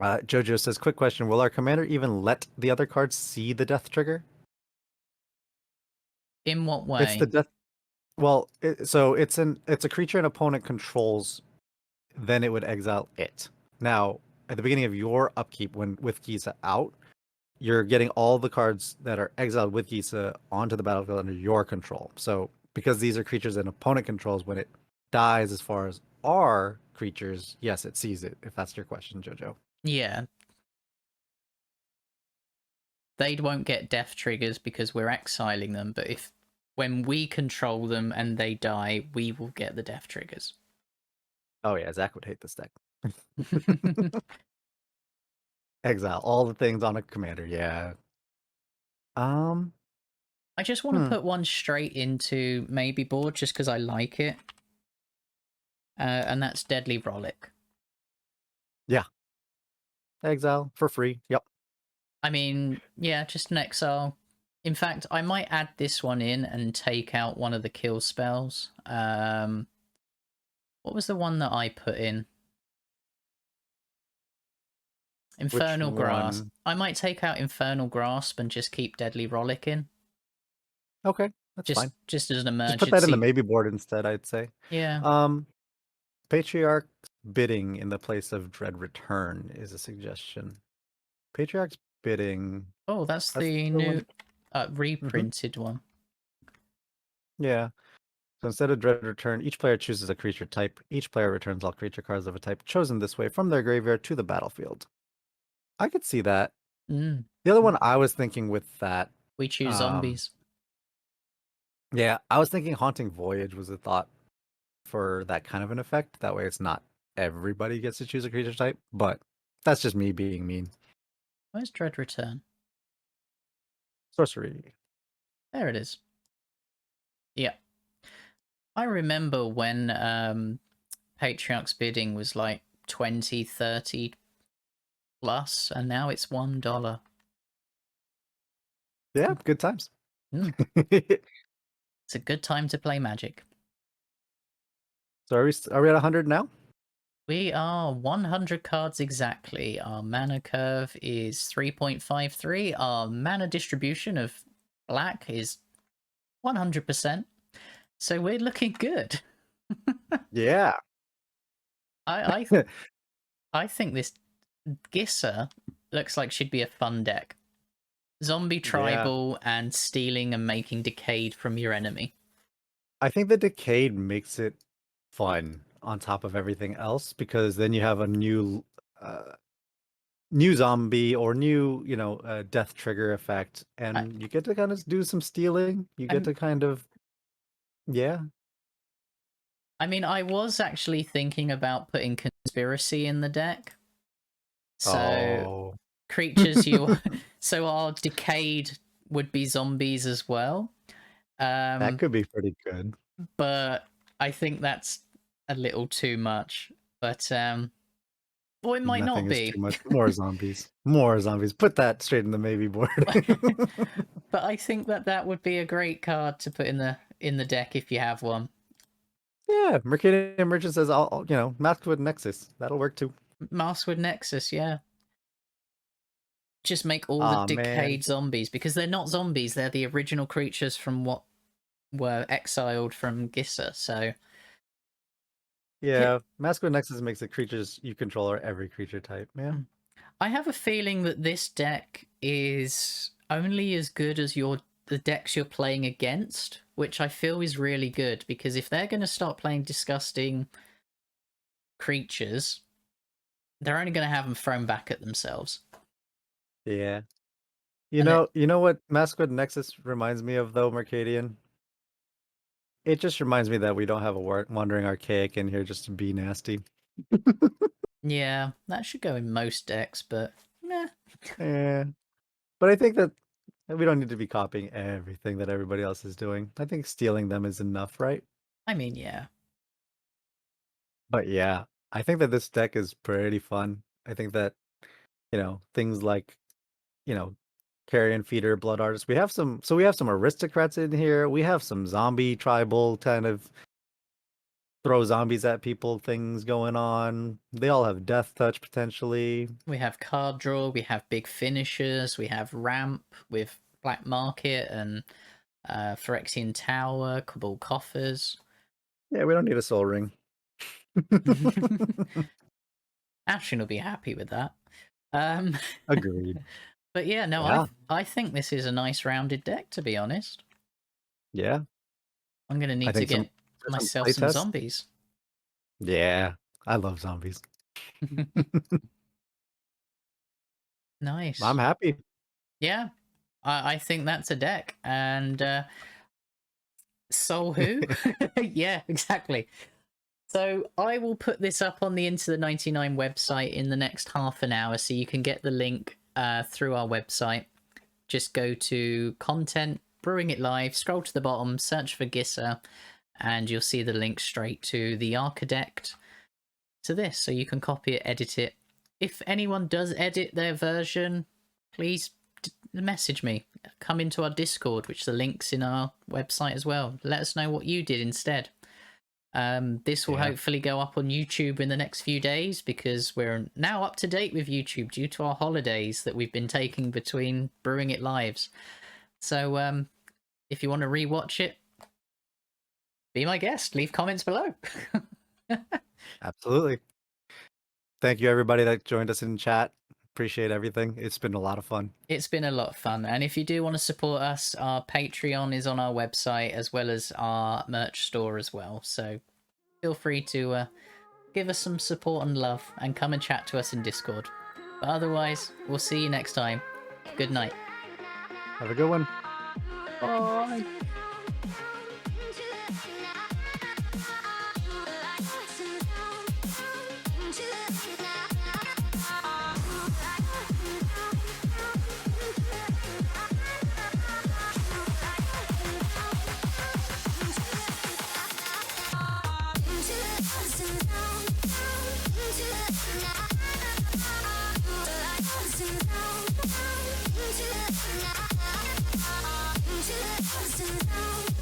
Jojo says, quick question: will our commander even let the other cards see the death trigger? In what It's the way? death. Well, so it's a creature an opponent controls, then it would exile it. Now, at the beginning of your upkeep, when with Gisa out, you're getting all the cards that are exiled with Gisa onto the battlefield under your control. So, because these are creatures an opponent controls, when it dies, as far as our creatures, yes, it sees it. If that's your question, Jojo. Yeah, they won't get death triggers because we're exiling them, but if when we control them and they die, we will get the death triggers. Oh yeah, Zach would hate this deck. Exile all the things on a commander. Yeah. Um. I just want to Hmm. put one straight into maybe board just because I like it, and that's Deadly Rollick. Yeah. exile for free. Yep. I mean, yeah, just an exile. In fact, I might add this one in and take out one of the kill spells. What was the one that I put in? Which Infernal Grasp. one? I might take out Infernal Grasp and just keep Deadly Rollick in. Okay, that's fine. Just as an Just put that in the emergency. maybe board instead, I'd say. Yeah. Patriarch's bidding in the place of Dread Return is a suggestion. Patriarch's bidding. Oh, that's That's the the new one. reprinted one. Yeah. So instead of Dread Return, each player chooses a creature type. Each player returns all creature cards of a type chosen this way from their graveyard to the battlefield. I could see that. Mm. The other one I was thinking with that. We choose zombies. Yeah, I was thinking Haunting Voyage was a thought for that kind of an effect. That way it's not everybody gets to choose a creature type, but that's just me being mean. Where's Dread Return? Sorcery. There it is. Yeah. I remember when Patriarch's bidding was like 20, 30 plus, and now it's $1. Yeah, good times. Mm. It's a good time to play Magic. So are we at 100 now? We are 100 cards exactly. Our mana curve is 3.53. Our mana distribution of black is 100%. So we're looking good. Yeah. I think this Gisa looks like she'd be a fun deck. Zombie tribal and stealing and making decayed from your enemy. I think the decayed makes it fun on top of everything else because then you have a new zombie or new, death trigger effect, and you get to kind of do some stealing. You get to kind of, yeah. I mean, I was actually thinking about putting conspiracy in the deck. So creatures so our decayed would be zombies as well. That could be pretty good. But I think that's a little too much. But well, it might Nothing not is be. too much. More zombies. More zombies. Put that straight in the maybe board. But I think that would be a great card to put in the deck if you have one. Yeah, Mercadian Merchant says, Maskwood Nexus. That'll work too. Maskwood Nexus, yeah. Just make all the decayed zombies, because they're not zombies, they're the original creatures from what were exiled from Gisa, so... Yeah, Maskwood Nexus makes the creatures you control are every creature type, yeah. I have a feeling that this deck is only as good as the decks you're playing against, which I feel is really good, because if they're going to start playing disgusting creatures, they're only going to have them thrown back at themselves. Yeah. You know what Maskwood Nexus reminds me of, though, Mercadian? It just reminds me that we don't have a Wandering Archaic in here just to be nasty. Yeah, that should go in most decks, but Yeah. But I think that we don't need to be copying everything that everybody else is doing. I think stealing them is enough, right? I mean, yeah. But yeah, I think that this deck is pretty fun. I think that, things like, Carrion Feeder, Blood Artist. We have some aristocrats in here. We have some zombie tribal kind of throw zombies at people things going on. They all have death touch potentially. We have card draw, we have big finishers, we have ramp with Black Market and Phyrexian Tower, Cabal Coffers. Yeah, we don't need a Soul Ring. Ashen will be happy with that. Agreed. But yeah, no, Yeah. I think this is a nice rounded deck, to be honest. Yeah. I'm going to need to get myself some zombies. Yeah, I love zombies. Nice. I'm happy. Yeah, I think that's a deck. And Soul who? Yeah, exactly. So I will put this up on the Into the 99 website in the next half an hour, so you can get the link through our website. Just go to content, Brewing It Live, scroll to the bottom, search for Gisa, and you'll see the link straight to the Architect to this, so you can copy it, edit it, if anyone does edit their version, please message me. Come into our Discord, which the link's in our website as well. Let us know what you did instead. This will hopefully go up on YouTube in the next few days, because we're now up to date with YouTube due to our holidays that we've been taking between Brewing It Lives. So if you want to rewatch it, be my guest. Leave comments below. Absolutely. Thank you, everybody that joined us in chat. Appreciate everything. It's been a lot of fun. It's been a lot of fun. And if you do want to support us, our Patreon is on our website, as well as our merch store as well. So feel free to give us some support and love, and come and chat to us in Discord. But otherwise, we'll see you next time. Good night. Have a good one. Bye. Into the